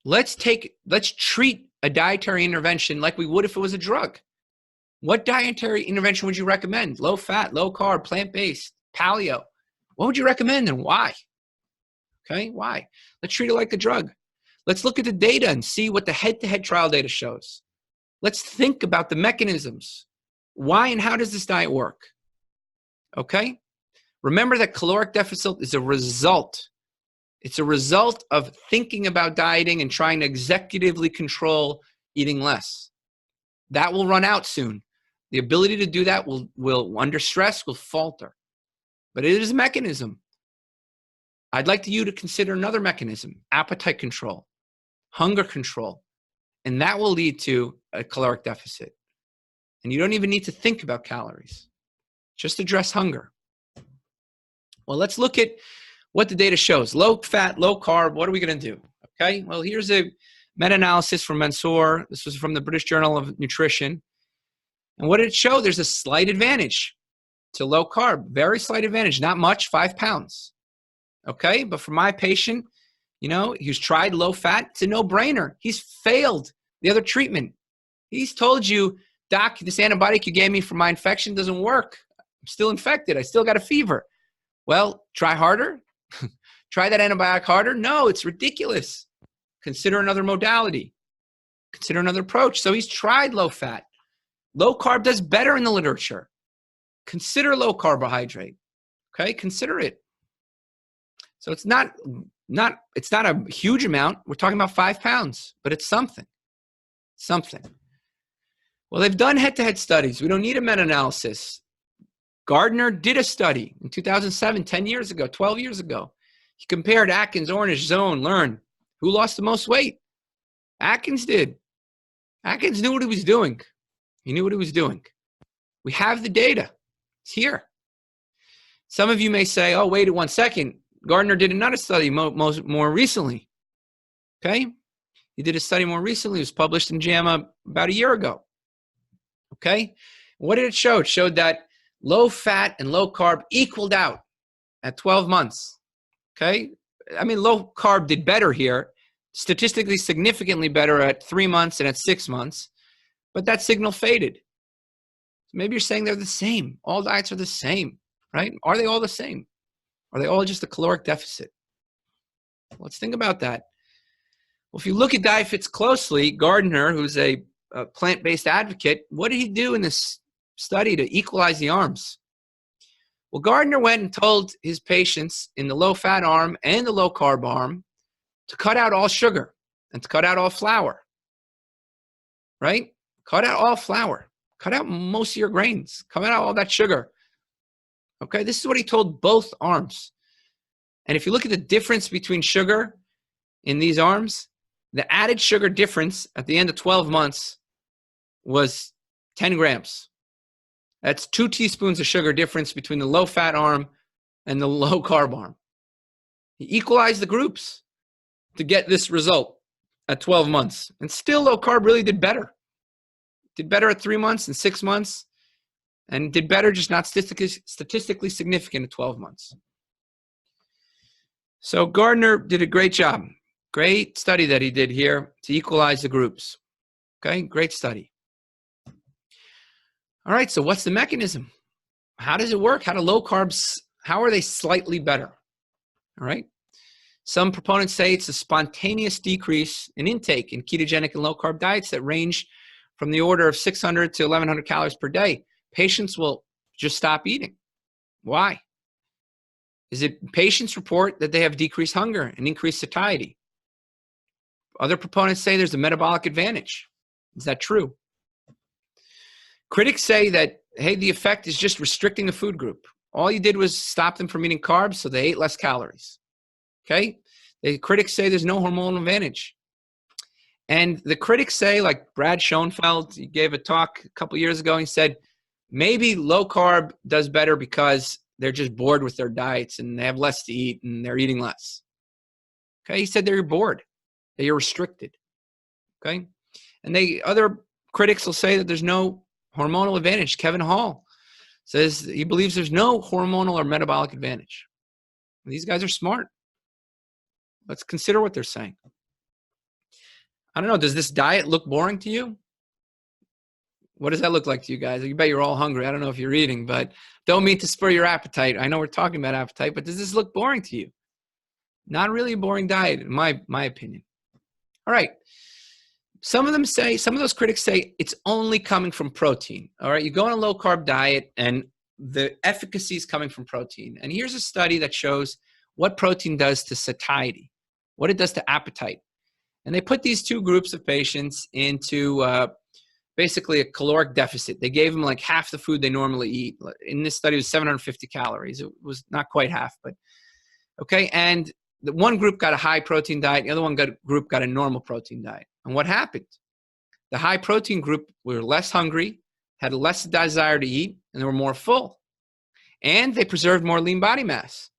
Let's treat a dietary intervention like we would if it was a drug. What dietary intervention would you recommend? Low fat, low carb, plant-based, paleo. What would you recommend and why? Okay, why? Let's treat it like a drug. Let's look at the data and see what the head-to-head trial data shows. Let's think about the mechanisms. Why and how does this diet work? Okay? Remember that caloric deficit is a result. It's a result of thinking about dieting and trying to executively control eating less. That will run out soon. The ability to do that will under stress, will falter. But it is a mechanism. I'd like you to consider another mechanism, appetite control, hunger control, and that will lead to a caloric deficit. And you don't even need to think about calories. Just address hunger. Well, let's look at what the data shows. Low fat, low carb, what are we going to do? Okay, well, here's a meta-analysis from Mansour. This was from the British Journal of Nutrition. And what did it show? There's a slight advantage to low carb, very slight advantage, not much, 5 pounds. Okay, but for my patient, you know, he's tried low fat, it's a no-brainer. He's failed the other treatment. He's told you, Doc, this antibiotic you gave me for my infection doesn't work. I'm still infected. I still got a fever. Well, try harder. Try that antibiotic harder. No, it's ridiculous. Consider another modality. Consider another approach. So he's tried low fat. Low carb does better in the literature. Consider low carbohydrate. Okay, consider it. So it's not a huge amount. We're talking about 5 pounds, but it's something. Something. Well, they've done head-to-head studies. We don't need a meta-analysis. Gardner did a study in 2007, 10 years ago, 12 years ago. He compared Atkins, Ornish, Zone, Learn. Who lost the most weight? Atkins did. Atkins knew what he was doing. He knew what he was doing. We have the data. It's here. Some of you may say, oh, wait 1 second. Gardner did another study more recently. Okay? He did a study more recently. It was published in JAMA about a year ago. Okay? What did it show? It showed that low fat and low carb equaled out at 12 months. Okay? I mean, low carb did better here, statistically significantly better at 3 months and at 6 months, but that signal faded. So maybe you're saying they're the same. All diets are the same, right? Are they all the same? Are they all just a caloric deficit? Let's think about that. Well, if you look at diet fits closely, Gardner, who's a a plant-based advocate. What did he do in this study to equalize the arms? Well, Gardner went and told his patients in the low-fat arm and the low-carb arm to cut out all sugar and to cut out all flour, right? Cut out all flour. Cut out most of your grains. Cut out all that sugar. Okay, this is what he told both arms. And if you look at the difference between sugar in these arms, the added sugar difference at the end of 12 months was 10 grams. That's 2 teaspoons of sugar difference between the low-fat arm and the low-carb arm. He equalized the groups to get this result at 12 months. And still low-carb really did better. Did better at 3 months and 6 months, and did better, just not statistically significant at 12 months. So Gardner did a great job. Great study that he did here to equalize the groups. Okay, great study. All right, so what's the mechanism? How does it work? How do low carbs, how are they slightly better? All right. Some proponents say it's a spontaneous decrease in intake in ketogenic and low carb diets that range from the order of 600 to 1100 calories per day. Patients will just stop eating. Why? Is it patients report that they have decreased hunger and increased satiety? Other proponents say there's a metabolic advantage. Is that true? Critics say that, hey, the effect is just restricting a food group. All you did was stop them from eating carbs, so they ate less calories. Okay? The critics say there's no hormonal advantage. And the critics say, like Brad Schoenfeld, he gave a talk a couple years ago, and he said, maybe low carb does better because they're just bored with their diets and they have less to eat and they're eating less. Okay? He said they're bored. That you're restricted. Okay? And other critics will say that there's no hormonal advantage. Kevin Hall says he believes there's no hormonal or metabolic advantage. And these guys are smart. Let's consider what they're saying. I don't know. Does this diet look boring to you? What does that look like to you guys? You bet you're all hungry. I don't know if you're eating, but don't mean to spur your appetite. I know we're talking about appetite, but does this look boring to you? Not really a boring diet, in my opinion. All right. Some of those critics say it's only coming from protein. All right. You go on a low carb diet and the efficacy is coming from protein. And here's a study that shows what protein does to satiety, what it does to appetite. And they put these two groups of patients into basically a caloric deficit. They gave them like half the food they normally eat. In this study, it was 750 calories. It was not quite half, but okay. And the one group got a high protein diet. The other group got a normal protein diet. And what happened? The high protein group were less hungry, had less desire to eat, and they were more full. And they preserved more lean body mass.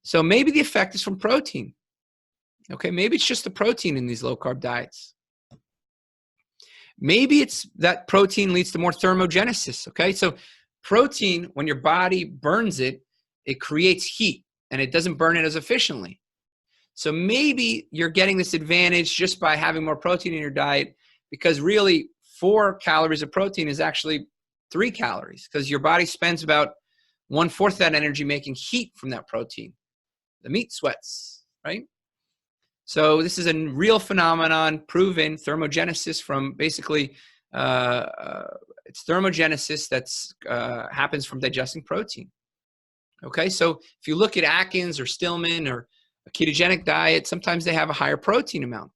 So maybe the effect is from protein. Okay, maybe it's just the protein in these low carb diets. Maybe it's that protein leads to more thermogenesis. Okay, so protein, when your body burns it, it creates heat. And it doesn't burn it as efficiently. So maybe you're getting this advantage just by having more protein in your diet, because really 4 calories of protein is actually 3 calories, because your body spends about 1/4 that energy making heat from that protein. The meat sweats, right? So this is a real phenomenon, proven thermogenesis from basically, it's thermogenesis that's happens from digesting protein. Okay, so if you look at Atkins or Stillman or a ketogenic diet, sometimes they have a higher protein amount.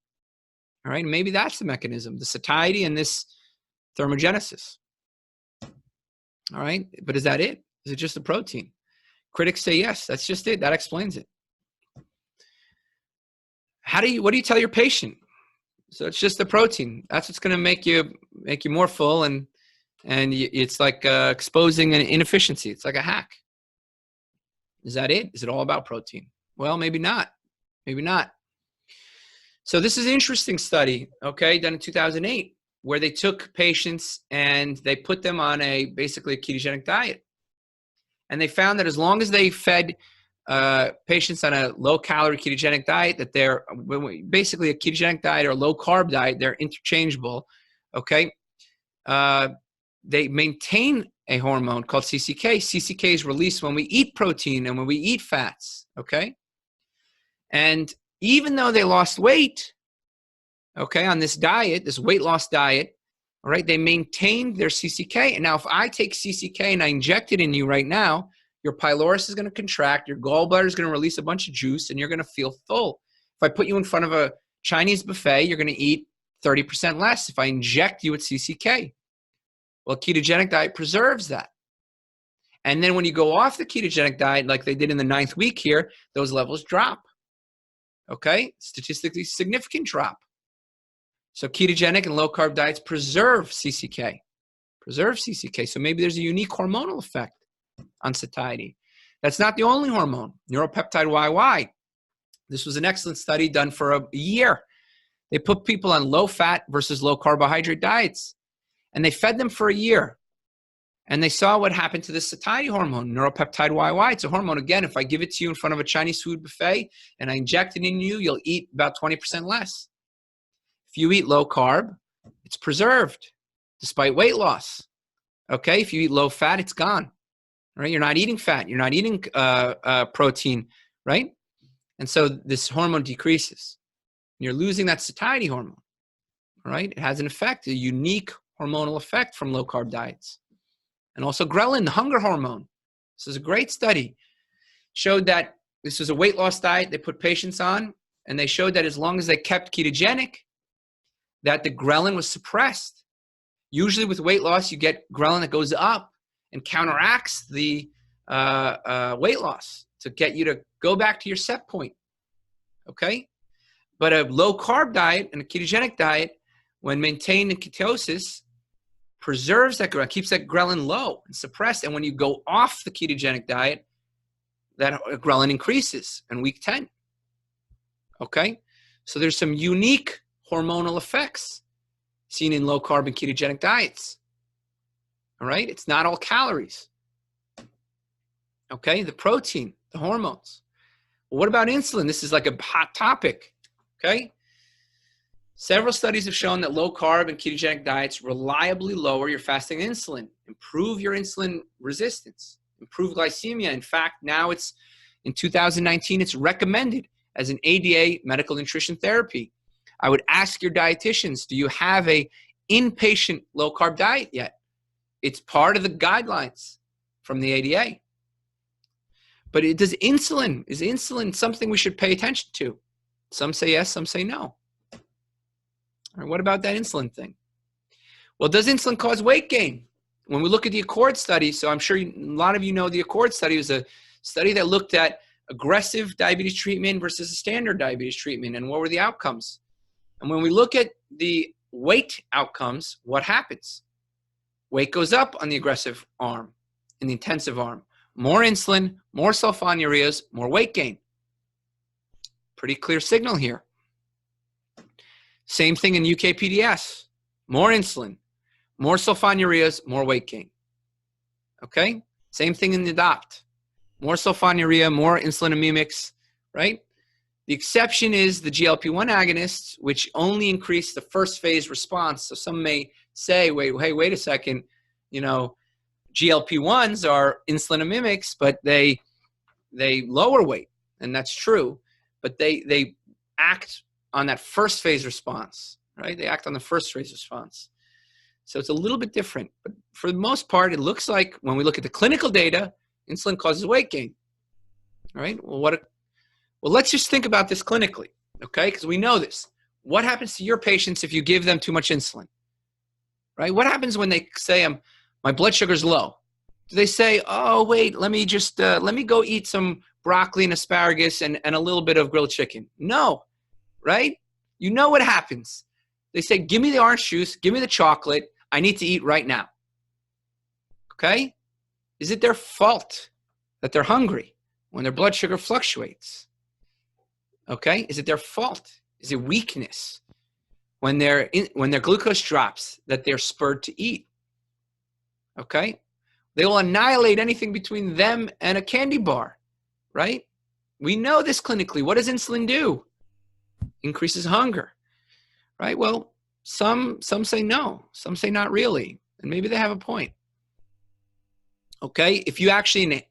All right, and maybe that's the mechanism, the satiety and this thermogenesis. All right, but is that it? Is it just the protein? Critics say yes, that's just it. That explains it. What do you tell your patient? So it's just the protein. That's what's going to make you more full, and it's like exposing an inefficiency. It's like a hack. Is that it? Is it all about protein? Well, maybe not. Maybe not. So this is an interesting study, okay, done in 2008, where they took patients and they put them on basically a ketogenic diet. And they found that as long as they fed patients on a low-calorie ketogenic diet, that they're basically a ketogenic diet or a low-carb diet, they're interchangeable, okay? They maintain a hormone called CCK. CCK is released when we eat protein and when we eat fats, okay? And even though they lost weight, okay, on this diet, this weight loss diet, All right, they maintained their CCK. And now if I take CCK and I inject it in you right now, your pylorus is going to contract, your gallbladder is going to release a bunch of juice, and you're going to feel full. If I put you in front of a Chinese buffet, you're going to eat 30% less if I inject you with CCK. Well, ketogenic diet preserves that. And then when you go off the ketogenic diet, like they did in the 9th week here, those levels drop. Okay? Statistically significant drop. So ketogenic and low-carb diets preserve CCK. Preserve CCK. So maybe there's a unique hormonal effect on satiety. That's not the only hormone. Neuropeptide YY. This was an excellent study done for a year. They put people on low-fat versus low-carbohydrate diets, and they fed them for a year. And they saw what happened to the satiety hormone, neuropeptide YY. It's a hormone. Again, if I give it to you in front of a Chinese food buffet and I inject it in you, you'll eat about 20% less. If you eat low carb, it's preserved despite weight loss. Okay, if you eat low fat, it's gone. Right? You're not eating fat. You're not eating protein, right? And so this hormone decreases. You're losing that satiety hormone, right? It has an effect, a unique hormonal effect from low carb diets. And also ghrelin, the hunger hormone. This is a great study. Showed that this was a weight loss diet they put patients on, and they showed that as long as they kept ketogenic, that the ghrelin was suppressed. Usually with weight loss, you get ghrelin that goes up and counteracts the weight loss to get you to go back to your set point, okay? But a low-carb diet and a ketogenic diet, when maintained in ketosis, preserves that ghrelin, keeps that ghrelin low and suppressed. And when you go off the ketogenic diet, that ghrelin increases in week 10, okay? So there's some unique hormonal effects seen in low-carb and ketogenic diets. All right? It's not all calories. Okay? The protein, the hormones. Well, what about insulin? This is like a hot topic. Okay? Several studies have shown that low-carb and ketogenic diets reliably lower your fasting insulin, improve your insulin resistance, improve glycemia. In fact, now it's, in 2019, it's recommended as an ADA medical nutrition therapy. I would ask your dietitians, do you have a inpatient low-carb diet yet? It's part of the guidelines from the ADA. But is insulin something we should pay attention to? Some say yes, some say no. All right, what about that insulin thing? Well, does insulin cause weight gain? When we look at the ACCORD study, so I'm sure a lot of you know the ACCORD study was a study that looked at aggressive diabetes treatment versus a standard diabetes treatment, and what were the outcomes? And when we look at the weight outcomes, what happens? Weight goes up on the aggressive arm, in the intensive arm. More insulin, more sulfonylureas, more weight gain. Pretty clear signal here. Same thing in UKPDS. More insulin, more sulfonylureas, more weight gain. Okay? Same thing in the ADOPT. More sulfonylurea, more insulin amemics, right? The exception is the GLP-1 agonists, which only increase the first phase response. So some may say, wait a second, you know, GLP-1s are insulin amemics, but they lower weight, and that's true, but they act on that first phase response, right? They act on the first phase response. So it's a little bit different, but for the most part, it looks like when we look at the clinical data, insulin causes weight gain, right? Well, let's just think about this clinically, okay? Because we know this. What happens to your patients if you give them too much insulin, right? What happens when they say, my blood sugar's low? Do they say, oh, wait, let me go eat some broccoli and asparagus and a little bit of grilled chicken? No, right? You know what happens. They say, give me the orange juice, give me the chocolate. I need to eat right now, okay? Is it their fault that they're hungry when their blood sugar fluctuates? Okay, is it their fault? Is it weakness when their glucose drops that they're spurred to eat? Okay, they will annihilate anything between them and a candy bar, right? We know this clinically. What does insulin do? Increases hunger, right? Well, some say no, some say not really, and maybe they have a point. Okay, if you actually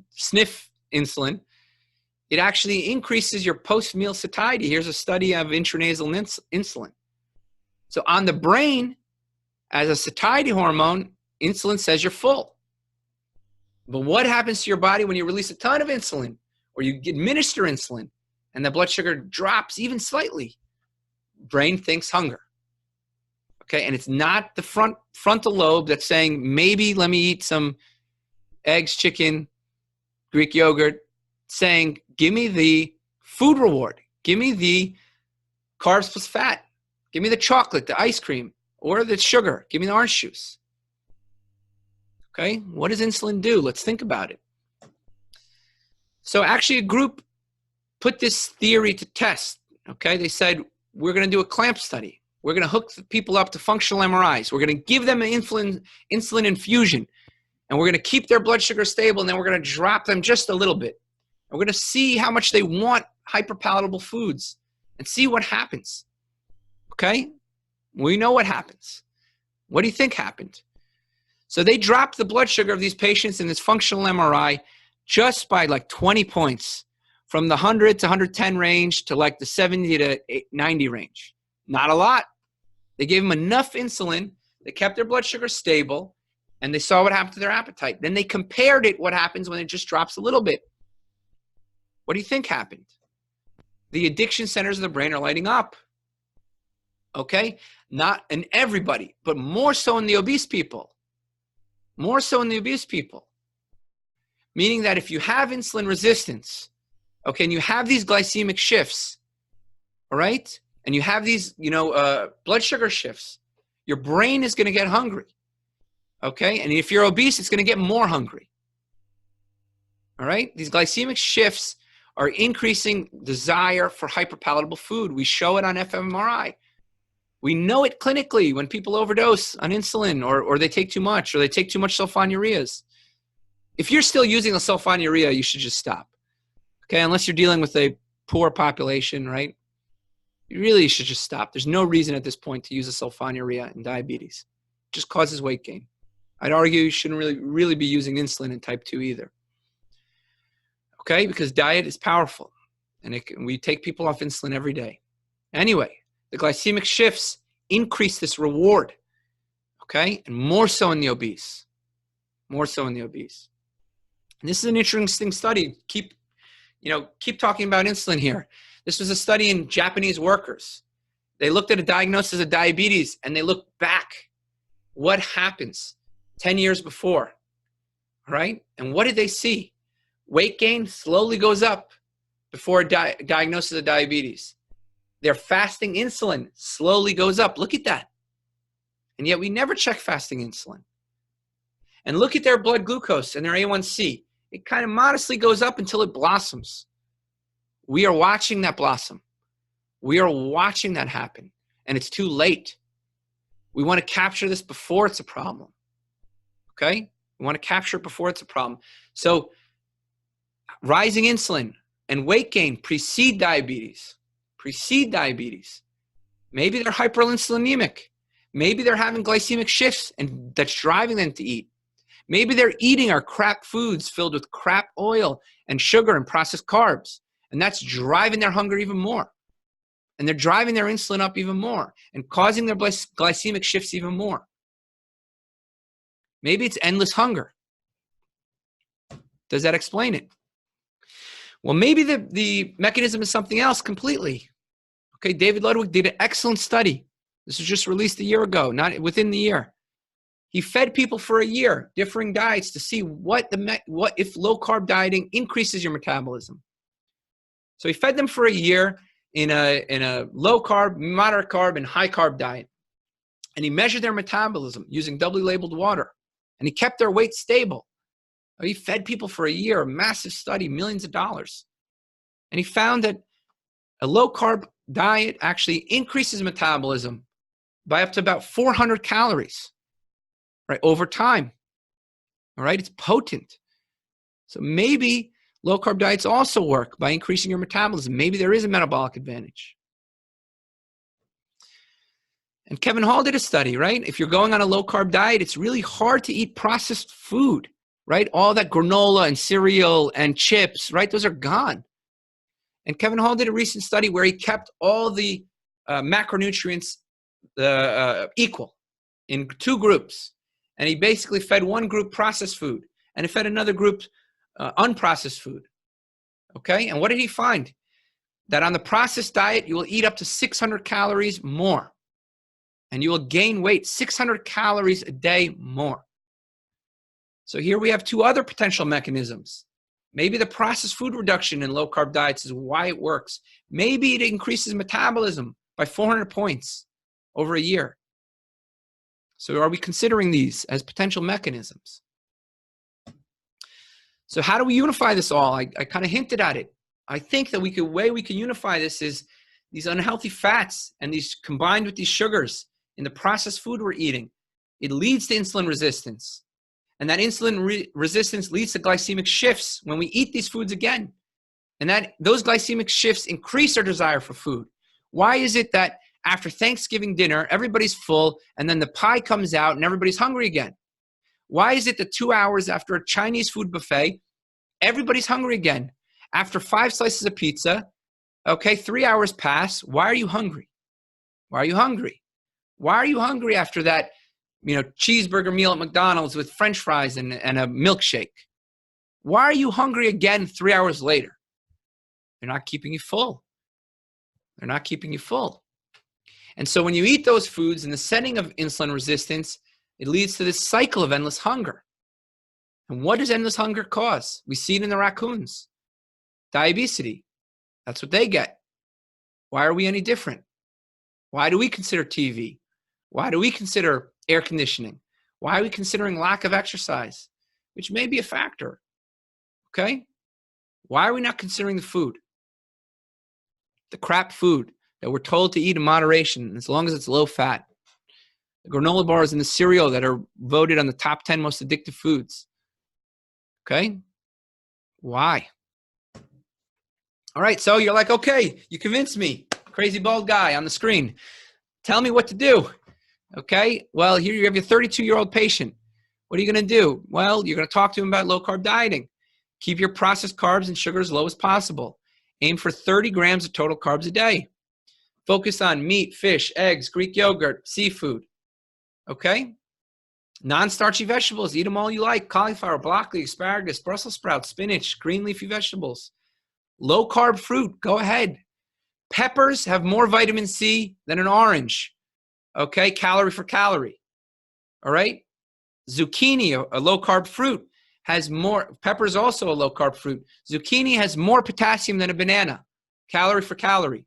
sniff insulin, it actually increases your post-meal satiety. Here's a study of intranasal insulin. So on the brain, As a satiety hormone, insulin says you're full. But what happens to your body when you release a ton of insulin or you administer insulin and the blood sugar drops even slightly? Brain thinks hunger. Okay, and it's not the frontal lobe that's saying, maybe let me eat some eggs, chicken, Greek yogurt, saying, give me the food reward. Give me the carbs plus fat. Give me the chocolate, the ice cream, or the sugar. Give me the orange juice. Okay, what does insulin do? Let's think about it. So actually a group put this theory to test. Okay, they said, we're going to do a clamp study. We're going to hook people up to functional MRIs. We're going to give them an insulin infusion, and we're going to keep their blood sugar stable, and then we're going to drop them just a little bit. And we're going to see how much they want hyperpalatable foods and see what happens. Okay? We know what happens. What do you think happened? So they dropped the blood sugar of these patients in this functional MRI just by like 20 points, from the 100 to 110 range to like the 70 to 90 range. Not a lot. They gave them enough insulin. They kept their blood sugar stable, and they saw what happened to their appetite. Then they compared it, what happens when it just drops a little bit. What do you think happened? The addiction centers of the brain are lighting up. Okay? Not in everybody, but more so in the obese people. More so in the obese people. Meaning that if you have insulin resistance, okay, and you have these glycemic shifts, all right? And you have these, blood sugar shifts, your brain is going to get hungry, okay? And if you're obese, it's going to get more hungry, all right? These glycemic shifts are increasing desire for hyperpalatable food. We show it on fMRI. We know it clinically when people overdose on insulin or they take too much or they take too much sulfonylureas. If you're still using the sulfonylurea, you should just stop, okay? Unless you're dealing with a poor population, right? You really should just stop. There's no reason at this point to use a sulfonylurea in diabetes. It just causes weight gain. I'd argue you shouldn't really be using insulin in type 2 either. Okay, because diet is powerful, and we take people off insulin every day. Anyway, the glycemic shifts increase this reward, okay, and more so in the obese. More so in the obese. And this is an interesting study. Keep talking about insulin here. This was a study in Japanese workers. They looked at a diagnosis of diabetes, and they looked back. What happens 10 years before, right? And what did they see? Weight gain slowly goes up before a diagnosis of diabetes. Their fasting insulin slowly goes up. Look at that. And yet we never check fasting insulin. And look at their blood glucose and their A1C. It kind of modestly goes up until it blossoms. We are watching that blossom. We are watching that happen. And it's too late. We want to capture this before it's a problem. Okay? We want to capture it before it's a problem. So rising insulin and weight gain precede diabetes. Precede diabetes. Maybe they're hyperinsulinemic. Maybe they're having glycemic shifts and that's driving them to eat. Maybe they're eating our crap foods filled with crap oil and sugar and processed carbs. And that's driving their hunger even more. And they're driving their insulin up even more and causing their glycemic shifts even more. Maybe it's endless hunger. Does that explain it? Well, maybe the mechanism is something else completely. Okay, David Ludwig did an excellent study. This was just released a year ago, not within the year. He fed people for a year, differing diets to see what if low-carb dieting increases your metabolism. So he fed them for a year in a low-carb, moderate-carb, and high-carb diet. And he measured their metabolism using doubly labeled water. And he kept their weight stable. He fed people for a year, a massive study, millions of dollars. And he found that a low-carb diet actually increases metabolism by up to about 400 calories, right, over time. All right, it's potent. So maybe low-carb diets also work by increasing your metabolism. Maybe there is a metabolic advantage. And Kevin Hall did a study, right? If you're going on a low-carb diet, it's really hard to eat processed food, right? All that granola and cereal and chips, right? Those are gone. And Kevin Hall did a recent study where he kept all the macronutrients equal. in 2 groups. And he basically fed one group processed food, and he fed another group unprocessed food. Okay? And what did he find? That on the processed diet, you will eat up to 600 calories more. And you will gain weight 600 calories a day more. So here we have 2 other potential mechanisms. Maybe the processed food reduction in low-carb diets is why it works. Maybe it increases metabolism by 400 points over a year. So are we considering these as potential mechanisms? So how do we unify this all? I kind of hinted at it. I think that way we can unify this is these unhealthy fats and these combined with these sugars in the processed food we're eating. It leads to insulin resistance. And that insulin resistance leads to glycemic shifts when we eat these foods again. And those glycemic shifts increase our desire for food. Why is it that after Thanksgiving dinner, everybody's full, and then the pie comes out and everybody's hungry again? Why is it that 2 hours after a Chinese food buffet, everybody's hungry again? After 5 slices of pizza, okay, 3 hours pass. Why are you hungry? Why are you hungry? Why are you hungry after that, cheeseburger meal at McDonald's with French fries and a milkshake? Why are you hungry again 3 hours later? They're not keeping you full. They're not keeping you full. And so when you eat those foods in the setting of insulin resistance, it leads to this cycle of endless hunger. And what does endless hunger cause? We see it in the raccoons. Diabetes. That's what they get. Why are we any different? Why do we consider TV? Why do we consider air conditioning? Why are we considering lack of exercise, which may be a factor? Okay? Why are we not considering the food? The crap food that we're told to eat in moderation, as long as it's low fat. The granola bars and the cereal that are voted on the top 10 most addictive foods. Okay? Why? All right, so you're like, okay, you convinced me. Crazy bald guy on the screen. Tell me what to do. Okay, well, here you have your 32-year-old patient. What are you going to do? Well, you're going to talk to him about low-carb dieting. Keep your processed carbs and sugar as low as possible. Aim for 30 grams of total carbs a day. Focus on meat, fish, eggs, Greek yogurt, seafood. Okay? Non-starchy vegetables, eat them all you like. Cauliflower, broccoli, asparagus, Brussels sprouts, spinach, green leafy vegetables. Low-carb fruit, go ahead. Peppers have more vitamin C than an orange. Okay, calorie for calorie. All right? Zucchini, a low-carb fruit, has more. Pepper is also a low-carb fruit. Zucchini has more potassium than a banana, calorie for calorie.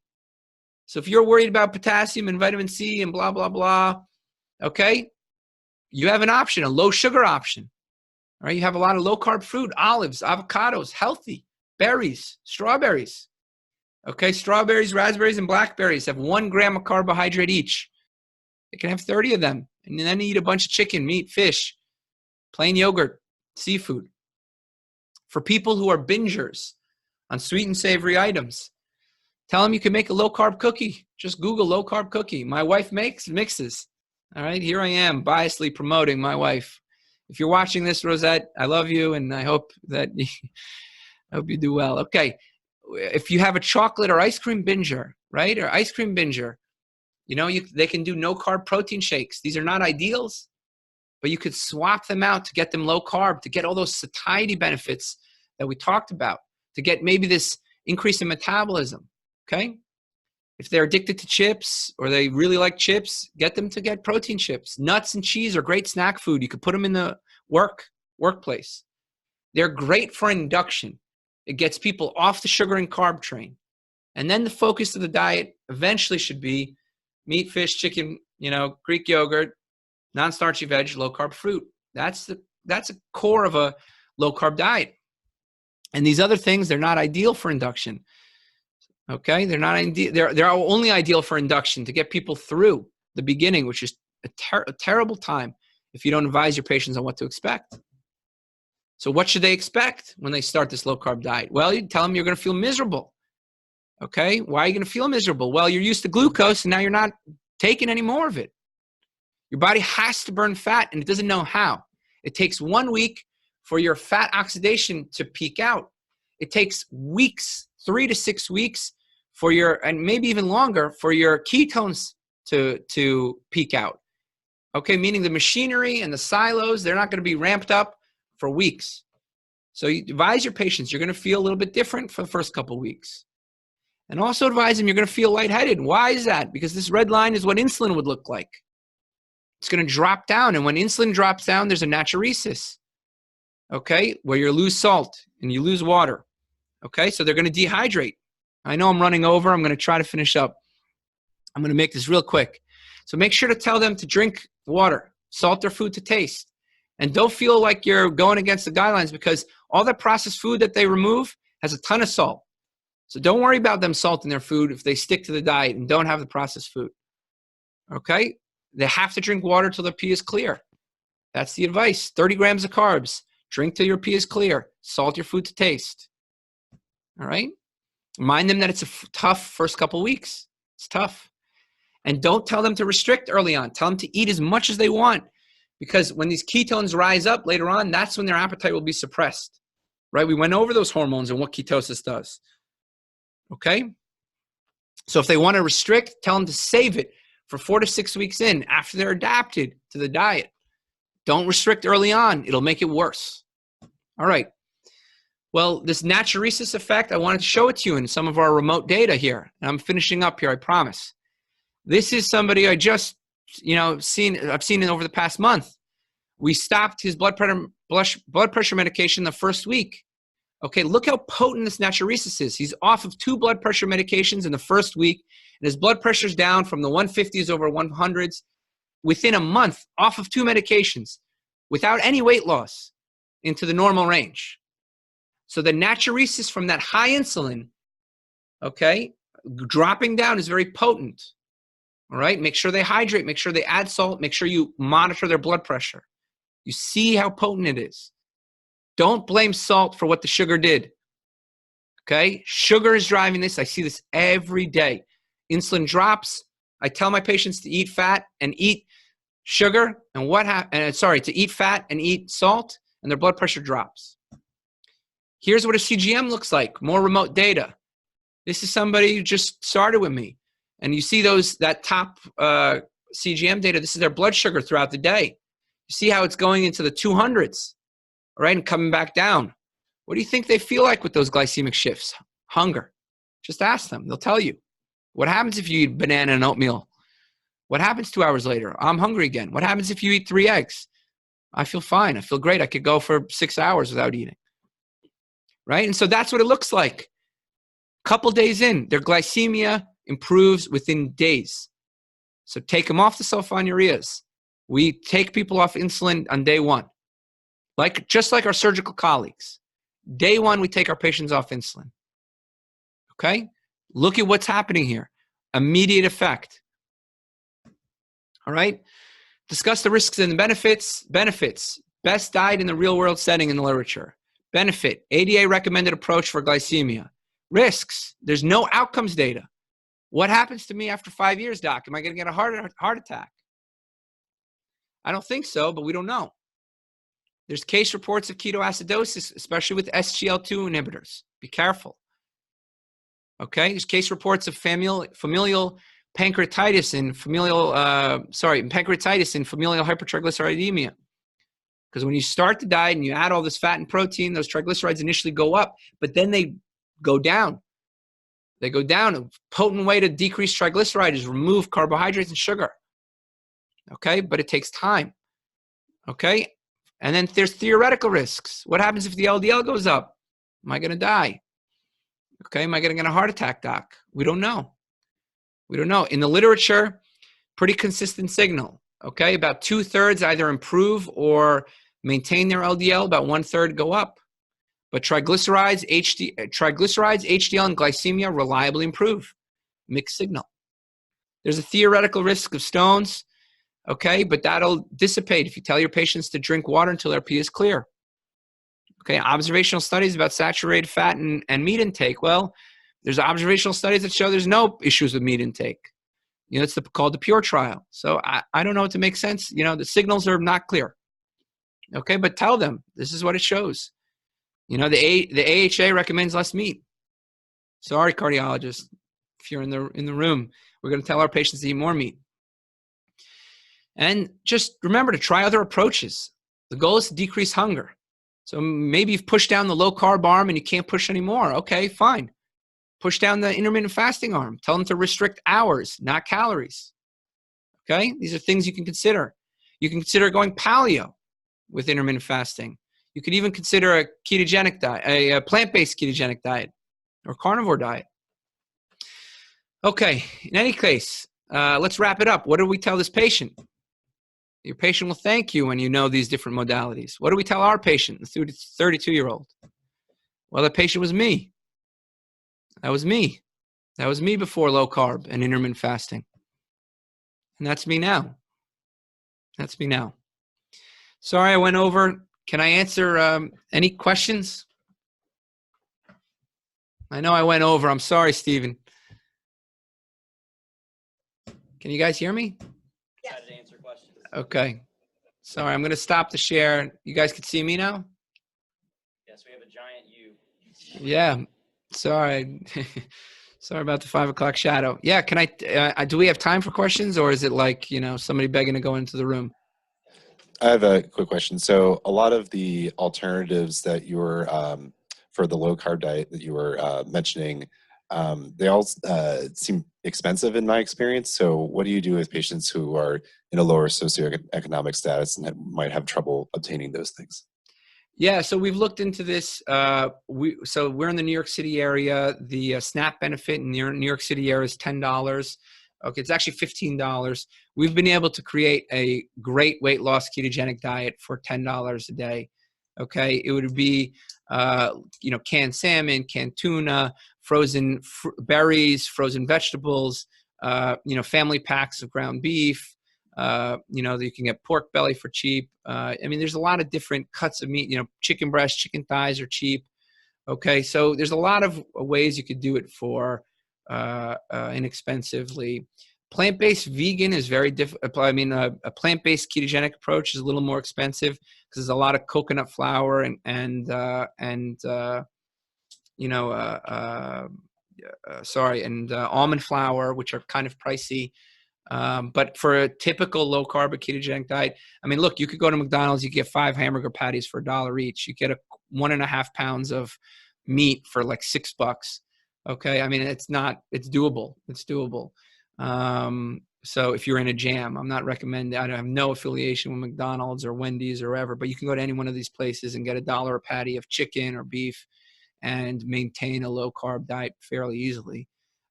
So if you're worried about potassium and vitamin C and blah, blah, blah, okay, you have an option, a low-sugar option. All right, you have a lot of low-carb fruit, olives, avocados, healthy, berries, strawberries. Okay, strawberries, raspberries, and blackberries have 1 gram of carbohydrate each. You can have 30 of them, and then eat a bunch of chicken, meat, fish, plain yogurt, seafood. For people who are bingers on sweet and savory items, tell them you can make a low-carb cookie. Just Google low-carb cookie. My wife mixes. All right, here I am, biasly promoting my wife. If you're watching this, Rosette, I love you, and I hope that I hope you do well. Okay, if you have a chocolate or ice cream binger, right, or ice cream binger, they can do no-carb protein shakes. These are not ideals, but you could swap them out to get them low-carb, to get all those satiety benefits that we talked about, to get maybe this increase in metabolism, okay? If they're addicted to chips or they really like chips, get them to get protein chips. Nuts and cheese are great snack food. You could put them in the workplace. They're great for induction. It gets people off the sugar and carb train. And then the focus of the diet eventually should be meat, fish, chicken, Greek yogurt, non-starchy veg, low-carb fruit. That's a core of a low-carb diet. And these other things, they're not ideal for induction. Okay, they're not ideal. They're only ideal for induction to get people through the beginning, which is a terrible time if you don't advise your patients on what to expect. So what should they expect when they start this low-carb diet? Well, you tell them you're going to feel miserable. Okay, why are you going to feel miserable? Well, you're used to glucose, and now you're not taking any more of it. Your body has to burn fat, and it doesn't know how. It takes 1 week for your fat oxidation to peak out. It takes weeks, 3 to 6 weeks and maybe even longer for your ketones to peak out. Okay, meaning the machinery and the silos, they're not going to be ramped up for weeks. So you advise your patients, you're going to feel a little bit different for the first couple of weeks. And also advise them you're going to feel lightheaded. Why is that? Because this red line is what insulin would look like. It's going to drop down. And when insulin drops down, there's a natriuresis, okay, where you lose salt and you lose water. Okay, so they're going to dehydrate. I know I'm running over. I'm going to try to finish up. I'm going to make this real quick. So make sure to tell them to drink water, salt their food to taste. And don't feel like you're going against the guidelines, because all that processed food that they remove has a ton of salt. So don't worry about them salting their food if they stick to the diet and don't have the processed food. Okay? They have to drink water till their pee is clear. That's the advice. 30 grams of carbs. Drink till your pee is clear. Salt your food to taste. All right? Remind them that it's a tough first couple weeks. It's tough. And don't tell them to restrict early on. Tell them to eat as much as they want. Because when these ketones rise up later on, that's when their appetite will be suppressed. Right? We went over those hormones and what ketosis does. Okay? So if they want to restrict, tell them to save it for 4 to 6 weeks in after they're adapted to the diet. Don't restrict early on. It'll make it worse. All right. Well, this natriuresis effect, I wanted to show it to you in some of our remote data here. And I'm finishing up here, I promise. This is somebody I just, I've seen it over the past month. We stopped his blood pressure medication the first week. Okay, look how potent this natriuresis is. He's off of 2 blood pressure medications in the first week, and his blood pressure's down from the 150s over 100s within a month, off of 2 medications, without any weight loss, into the normal range. So the natriuresis from that high insulin, okay, dropping down is very potent. All right, make sure they hydrate, make sure they add salt, make sure you monitor their blood pressure. You see how potent it is. Don't blame salt for what the sugar did. Okay? Sugar is driving this. I see this every day. Insulin drops. I tell my patients to eat fat and eat sugar, and to eat fat and eat salt, and their blood pressure drops. Here's what a CGM looks like. More remote data. This is somebody who just started with me. And you see that top CGM data. This is their blood sugar throughout the day. You see how it's going into the 200s. Right, and coming back down. What do you think they feel like with those glycemic shifts? Hunger. Just ask them. They'll tell you. What happens if you eat banana and oatmeal? What happens 2 hours later? I'm hungry again. What happens if you eat 3 eggs? I feel fine. I feel great. I could go for 6 hours without eating. Right? And so that's what it looks like. Couple days in, their glycemia improves within days. So take them off the sulfonylureas. We take people off insulin on day 1. Just like our surgical colleagues. Day 1, we take our patients off insulin. Okay? Look at what's happening here. Immediate effect. All right? Discuss the risks and the benefits. Benefits. Best diet in the real world setting in the literature. Benefit. ADA recommended approach for glycemia. Risks. There's no outcomes data. What happens to me after 5 years, doc? Am I going to get a heart attack? I don't think so, but we don't know. There's case reports of ketoacidosis, especially with SGLT2 inhibitors. Be careful. Okay, there's case reports of familial pancreatitis and familial hypertriglyceridemia. Because when you start the diet and you add all this fat and protein, those triglycerides initially go up, but then they go down. They go down. A potent way to decrease triglyceride is remove carbohydrates and sugar. Okay, but it takes time. Okay. And then there's theoretical risks. What happens if the LDL goes up? Am I going to die? Okay, am I going to get a heart attack, doc? We don't know. We don't know. In the literature, pretty consistent signal. Okay, about 2/3 either improve or maintain their LDL. About 1/3 go up. But triglycerides, HDL, and glycemia reliably improve. Mixed signal. There's a theoretical risk of stones. Okay, but that'll dissipate if you tell your patients to drink water until their pee is clear. Okay, observational studies about saturated fat and meat intake. Well, there's observational studies that show there's no issues with meat intake. It's called the PURE trial. So I don't know what to make sense. The signals are not clear. Okay, but tell them this is what it shows. The AHA recommends less meat. Sorry, cardiologists, if you're in the room, we're going to tell our patients to eat more meat. And just remember to try other approaches. The goal is to decrease hunger. So maybe you've pushed down the low carb arm and you can't push anymore. Okay, fine. Push down the intermittent fasting arm. Tell them to restrict hours, not calories. Okay, these are things you can consider. You can consider going paleo with intermittent fasting. You could even consider a ketogenic diet, a plant-based ketogenic diet or carnivore diet. Okay, in any case, let's wrap it up. What do we tell this patient? Your patient will thank you when you know these different modalities. What do we tell our patient, the 32-year-old? Well, the patient was me. That was me. That was me before low carb and intermittent fasting. And that's me now. That's me now. Sorry I went over. Can I answer any questions? I know I went over. I'm sorry, Stephen. Can you guys hear me?
Yes. To answer questions.
Okay. Sorry, I'm going to stop the share. You guys can see me now?
Yes, we have a giant U.
Yeah. Sorry. Sorry about the 5 o'clock shadow. Yeah. Can I, do we have time for questions, or is it like, somebody begging to go into the room?
I have a quick question. So a lot of the alternatives that you were, for the low carb diet that you were mentioning, they all seem expensive in my experience. So what do you do with patients who are in a lower socioeconomic status and might have trouble obtaining those things?
Yeah, so we've looked into this. So we're in the New York City area. The SNAP benefit in the New York City area is $10. Okay, it's actually $15. We've been able to create a great weight loss ketogenic diet for $10 a day. Okay, it would be, canned salmon, canned tuna, frozen berries, frozen vegetables, family packs of ground beef. You can get pork belly for cheap. There's a lot of different cuts of meat. Chicken breast, chicken thighs are cheap. Okay, so there's a lot of ways you could do it for inexpensively. Plant-based vegan is very difficult. A plant-based ketogenic approach is a little more expensive because there's a lot of coconut flour and almond flour, which are kind of pricey. But for a typical low carb ketogenic diet, look, you could go to McDonald's, you get 5 hamburger patties for $1 each. You get 1.5 pounds of meat for like $6. Okay. It's doable. It's doable. So if you're in a jam, I'm not recommending, I have no affiliation with McDonald's or Wendy's or wherever, but you can go to any one of these places and get $1 a patty of chicken or beef and maintain a low carb diet fairly easily.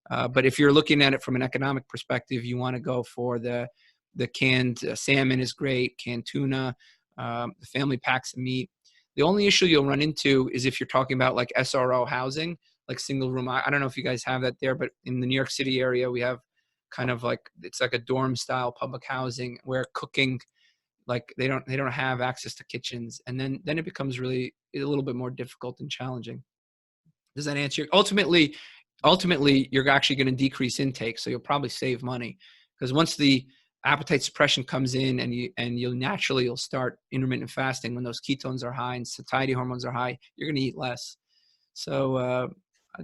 But if you're looking at it from an economic perspective, you want to go for the canned salmon is great, canned tuna, the family packs of meat. The only issue you'll run into is if you're talking about like SRO housing, like single room. I don't know if you guys have that there, but in the New York City area, we have kind of like, it's like a dorm style public housing where cooking, like they don't have access to kitchens. And then it becomes really a little bit more difficult and challenging. Does that answer? Ultimately, you're actually going to decrease intake, so you'll probably save money, because once the appetite suppression comes in and you'll start intermittent fasting when those ketones are high and satiety hormones are high, you're going to eat less. So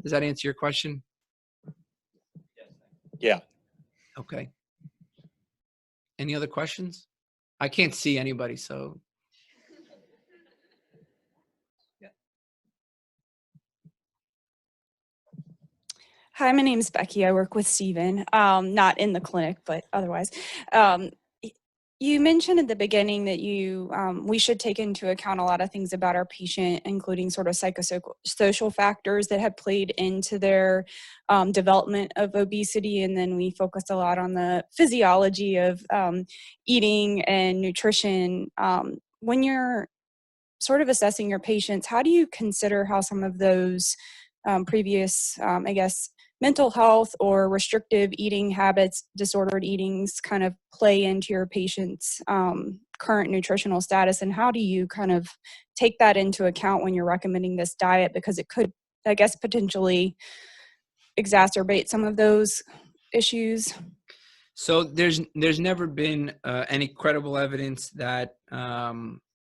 does that answer your question?
Yeah.
Okay. Any other questions? I can't see anybody, so.
Hi, my name is Becky. I work with Steven, not in the clinic, but otherwise. You mentioned at the beginning that we should take into account a lot of things about our patient, including sort of psychosocial factors that have played into their development of obesity. And then we focused a lot on the physiology of eating and nutrition. When you're sort of assessing your patients, how do you consider how some of those previous, mental health or restrictive eating habits, disordered eatings kind of play into your patient's current nutritional status? And how do you kind of take that into account when you're recommending this diet? Because it could, potentially exacerbate some of those issues.
So there's never been any credible evidence that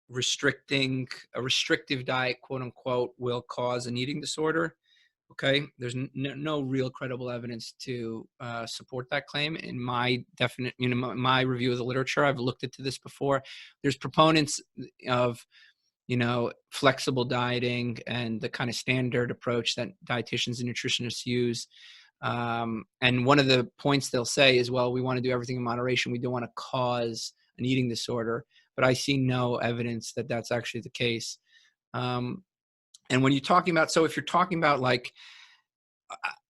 restricting a restrictive diet, quote unquote, will cause an eating disorder. Okay, there's no real credible evidence to support that claim. In my definite, my review of the literature, I've looked into this before. There's proponents of, flexible dieting and the kind of standard approach that dietitians and nutritionists use. And one of the points they'll say is, well, we want to do everything in moderation. We don't want to cause an eating disorder. But I see no evidence that that's actually the case. And when you're talking about, so if you're talking about like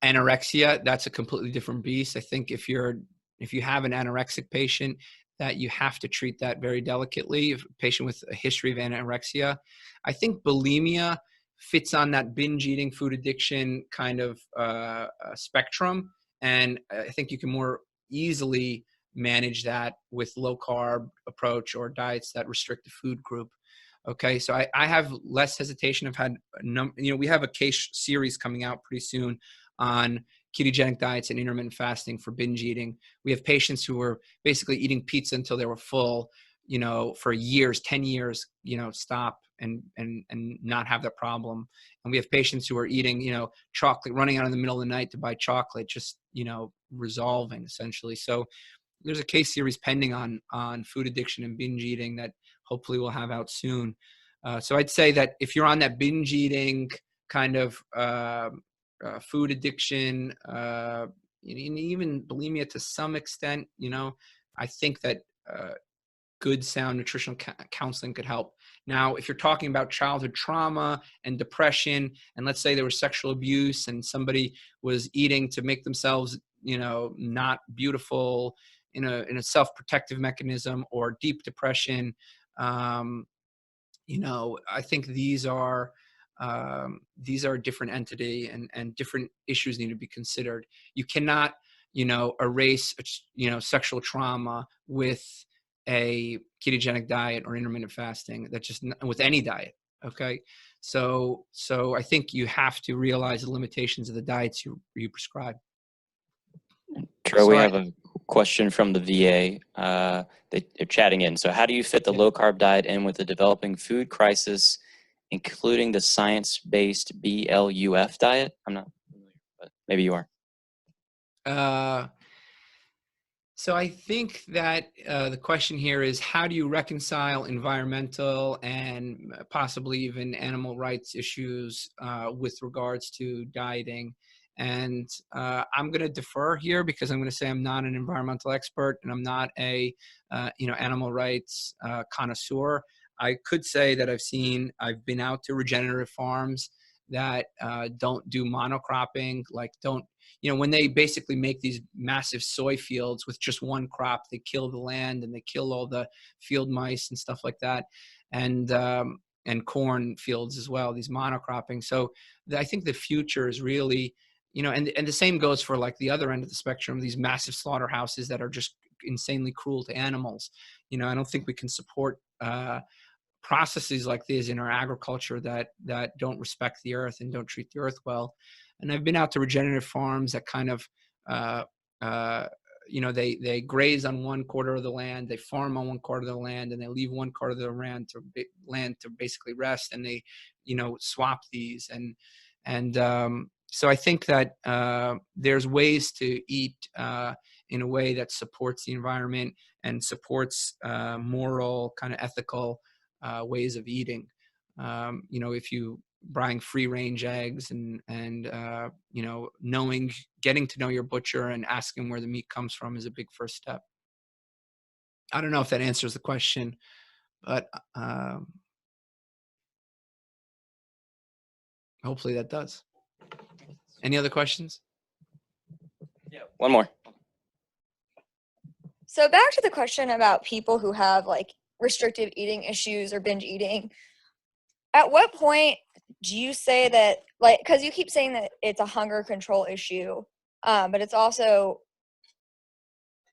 anorexia, that's a completely different beast. I think if you have an anorexic patient, that you have to treat that very delicately. If a patient with a history of anorexia, I think bulimia fits on that binge eating, food addiction kind of spectrum. And I think you can more easily manage that with low carb approach or diets that restrict the food group. Okay, so I have less hesitation. I've had we have a case series coming out pretty soon on ketogenic diets and intermittent fasting for binge eating. We have patients who were basically eating pizza until they were full, for years, 10 years, stop and not have that problem. And we have patients who are eating, chocolate, running out in the middle of the night to buy chocolate, just, resolving essentially. So there's a case series pending on food addiction and binge eating that hopefully we'll have out soon. So I'd say that if you're on that binge eating kind of food addiction, even bulimia to some extent, I think that good, sound nutritional counseling could help. Now, if you're talking about childhood trauma and depression, and let's say there was sexual abuse and somebody was eating to make themselves, not beautiful in a self-protective mechanism, or deep depression, I think these are a different entity, and different issues need to be considered. You cannot, erase, sexual trauma with a ketogenic diet or intermittent fasting. That's just with any diet. Okay. So I think you have to realize the limitations of the diets you prescribe.
Tro, we have a question from the VA. They're chatting in. So how do you fit the low-carb diet in with the developing food crisis, including the science-based BLUF diet? I'm not familiar, but maybe you are.
So I think that the question here is, how do you reconcile environmental and possibly even animal rights issues with regards to dieting? And I'm going to defer here because I'm going to say I'm not an environmental expert and I'm not a animal rights connoisseur. I could say that I've been out to regenerative farms that don't do monocropping, like when they basically make these massive soy fields with just one crop, they kill the land and they kill all the field mice and stuff like that. And corn fields as well, these monocropping. So I think the future is really, and the same goes for like the other end of the spectrum, these massive slaughterhouses that are just insanely cruel to animals. I don't think we can support processes like this in our agriculture that don't respect the earth and don't treat the earth well. And I've been out to regenerative farms that kind of, they graze on one quarter of the land, they farm on one quarter of the land, and they leave one quarter of the land to basically rest, and they, swap these. So I think that there's ways to eat in a way that supports the environment and supports moral, kind of ethical ways of eating. If you buying free range eggs and getting to know your butcher and asking where the meat comes from is a big first step. I don't know if that answers the question, but hopefully that does. Any other questions?
Yeah, one more.
So back to the question about people who have like restrictive eating issues or binge eating. At what point do you say that, like, because you keep saying that it's a hunger control issue, but it's also,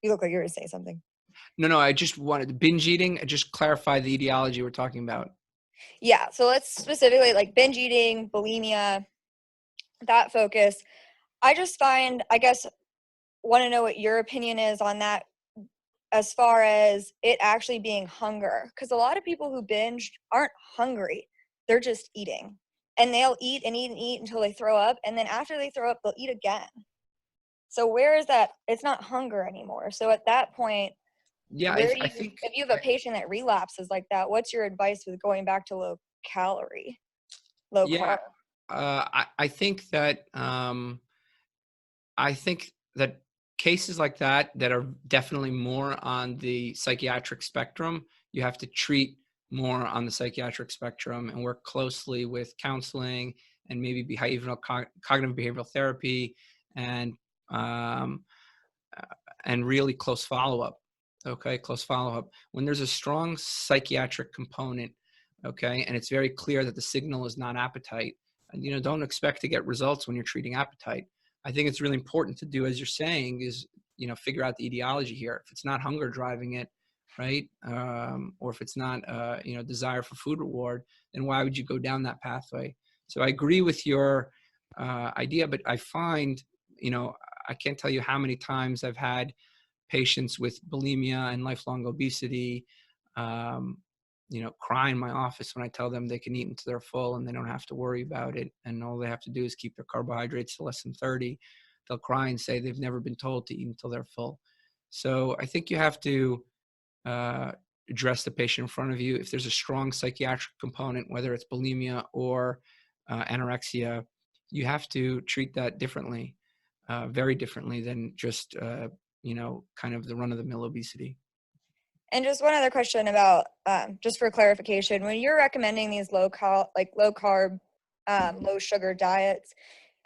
you look like you're going to say something.
No, I just wanted binge eating. Just clarify the etiology we're talking about.
Yeah, so let's specifically like binge eating, bulimia, that focus. I just want to know what your opinion is on that as far as it actually being hunger. Because a lot of people who binge aren't hungry. They're just eating. and they'll eat and eat and eat until they throw up. And then after they throw up, they'll eat again. So where is that? It's not hunger anymore. So at that point,
Yeah,
where do
I
you,
think
if you have a patient that relapses like that, what's your advice with going back to low calorie, low
yeah,
carb?
I think that cases like that are definitely more on the psychiatric spectrum, you have to treat more on the psychiatric spectrum and work closely with counseling and maybe cognitive behavioral therapy and um, really close follow-up. Okay, close follow-up. When there's a strong psychiatric component, okay, and it's very clear that the signal is not appetite, and don't expect to get results when you're treating appetite. I think it's really important to do, as you're saying, is figure out the etiology here. If it's not hunger driving it, right, or if it's not desire for food reward, then why would you go down that pathway? So I agree with your idea, but I find I can't tell you how many times I've had patients with bulimia and lifelong obesity, cry in my office when I tell them they can eat until they're full and they don't have to worry about it. And all they have to do is keep their carbohydrates to less than 30. They'll cry and say they've never been told to eat until they're full. So I think you have to address the patient in front of you. If there's a strong psychiatric component, whether it's bulimia or anorexia, you have to treat that differently, very differently than just kind of the run-of-the-mill obesity.
And just one other question about, just for clarification, when you're recommending these low carb, low sugar diets,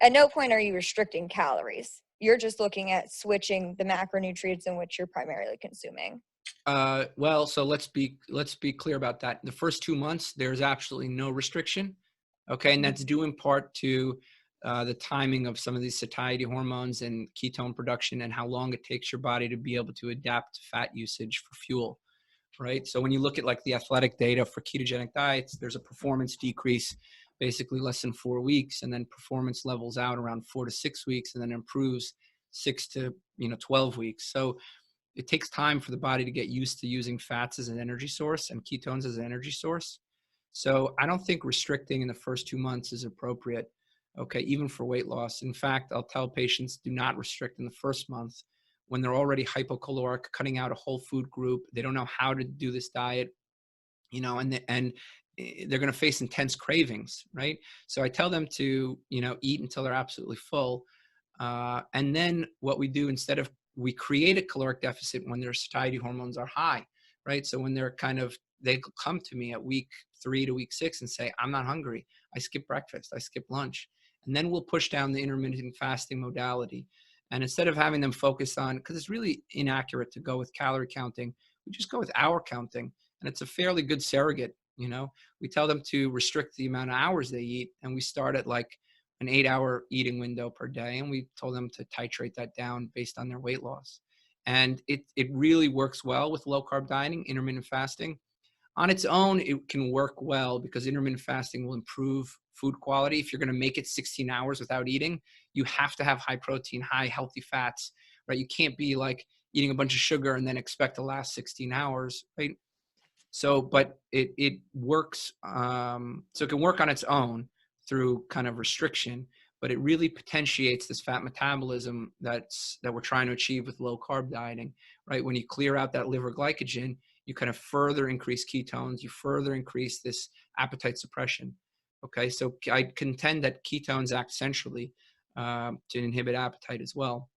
at no point are you restricting calories. You're just looking at switching the macronutrients in which you're primarily consuming.
Well, so let's be clear about that. The first 2 months, there's absolutely no restriction. Okay, and that's due in part to the timing of some of these satiety hormones and ketone production and how long it takes your body to be able to adapt to fat usage for fuel, right? So when you look at like the athletic data for ketogenic diets, there's a performance decrease basically less than 4 weeks, and then performance levels out around 4 to 6 weeks, and then improves 6 to 12 weeks. So it takes time for the body to get used to using fats as an energy source and ketones as an energy source. So I don't think restricting in the first 2 months is appropriate, okay, even for weight loss. In fact, I'll tell patients do not restrict in the first month when they're already hypocaloric, cutting out a whole food group. They don't know how to do this diet, and they're going to face intense cravings, right? So I tell them to, eat until they're absolutely full. And then what we do, we create a caloric deficit when their satiety hormones are high, right? So when they come to me at week 3 to week 6 and say, I'm not hungry. I skip breakfast. I skip lunch. And then we'll push down the intermittent fasting modality. And instead of having them focus on, because it's really inaccurate to go with calorie counting, we just go with hour counting. And it's a fairly good surrogate. We tell them to restrict the amount of hours they eat. And we start at like an 8-hour eating window per day. And we told them to titrate that down based on their weight loss. And it really works well with low carb dieting, intermittent fasting. On its own, it can work well because intermittent fasting will improve food quality. If you're going to make it 16 hours without eating, you have to have high protein, high healthy fats, right? You can't be like eating a bunch of sugar and then expect to last 16 hours, right? So, but it works. So it can work on its own through kind of restriction, but it really potentiates this fat metabolism that we're trying to achieve with low carb dieting, right? When you clear out that liver glycogen, you kind of further increase ketones, you further increase this appetite suppression. Okay, so I contend that ketones act centrally to inhibit appetite as well.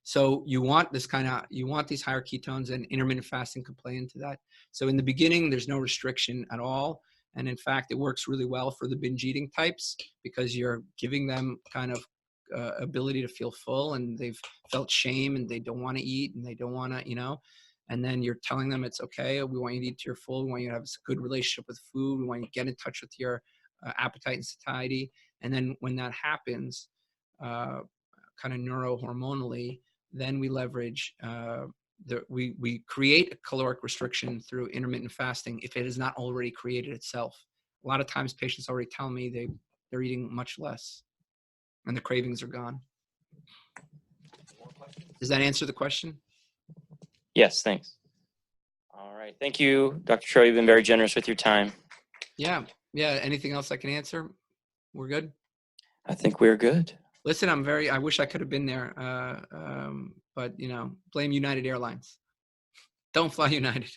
So you want these higher ketones, and intermittent fasting can play into that. So in the beginning, there's no restriction at all. And in fact, it works really well for the binge eating types because you're giving them kind of ability to feel full, and they've felt shame and they don't want to eat and they don't want to, and then you're telling them it's okay. We want you to eat till you're full. We want you to have a good relationship with food. We want you to get in touch with your appetite and satiety. And then when that happens, kind of neurohormonally, then we leverage, we create a caloric restriction through intermittent fasting if it has not already created itself. A lot of times patients already tell me they're eating much less and the cravings are gone. Does that answer the question?
Yes, thanks. All right. Thank you, Dr. Tro. You've been very generous with your time.
Yeah, Yeah, anything else I can answer? We're good?
I think we're good.
Listen, I wish I could have been there, but, you know, blame United Airlines. Don't fly United.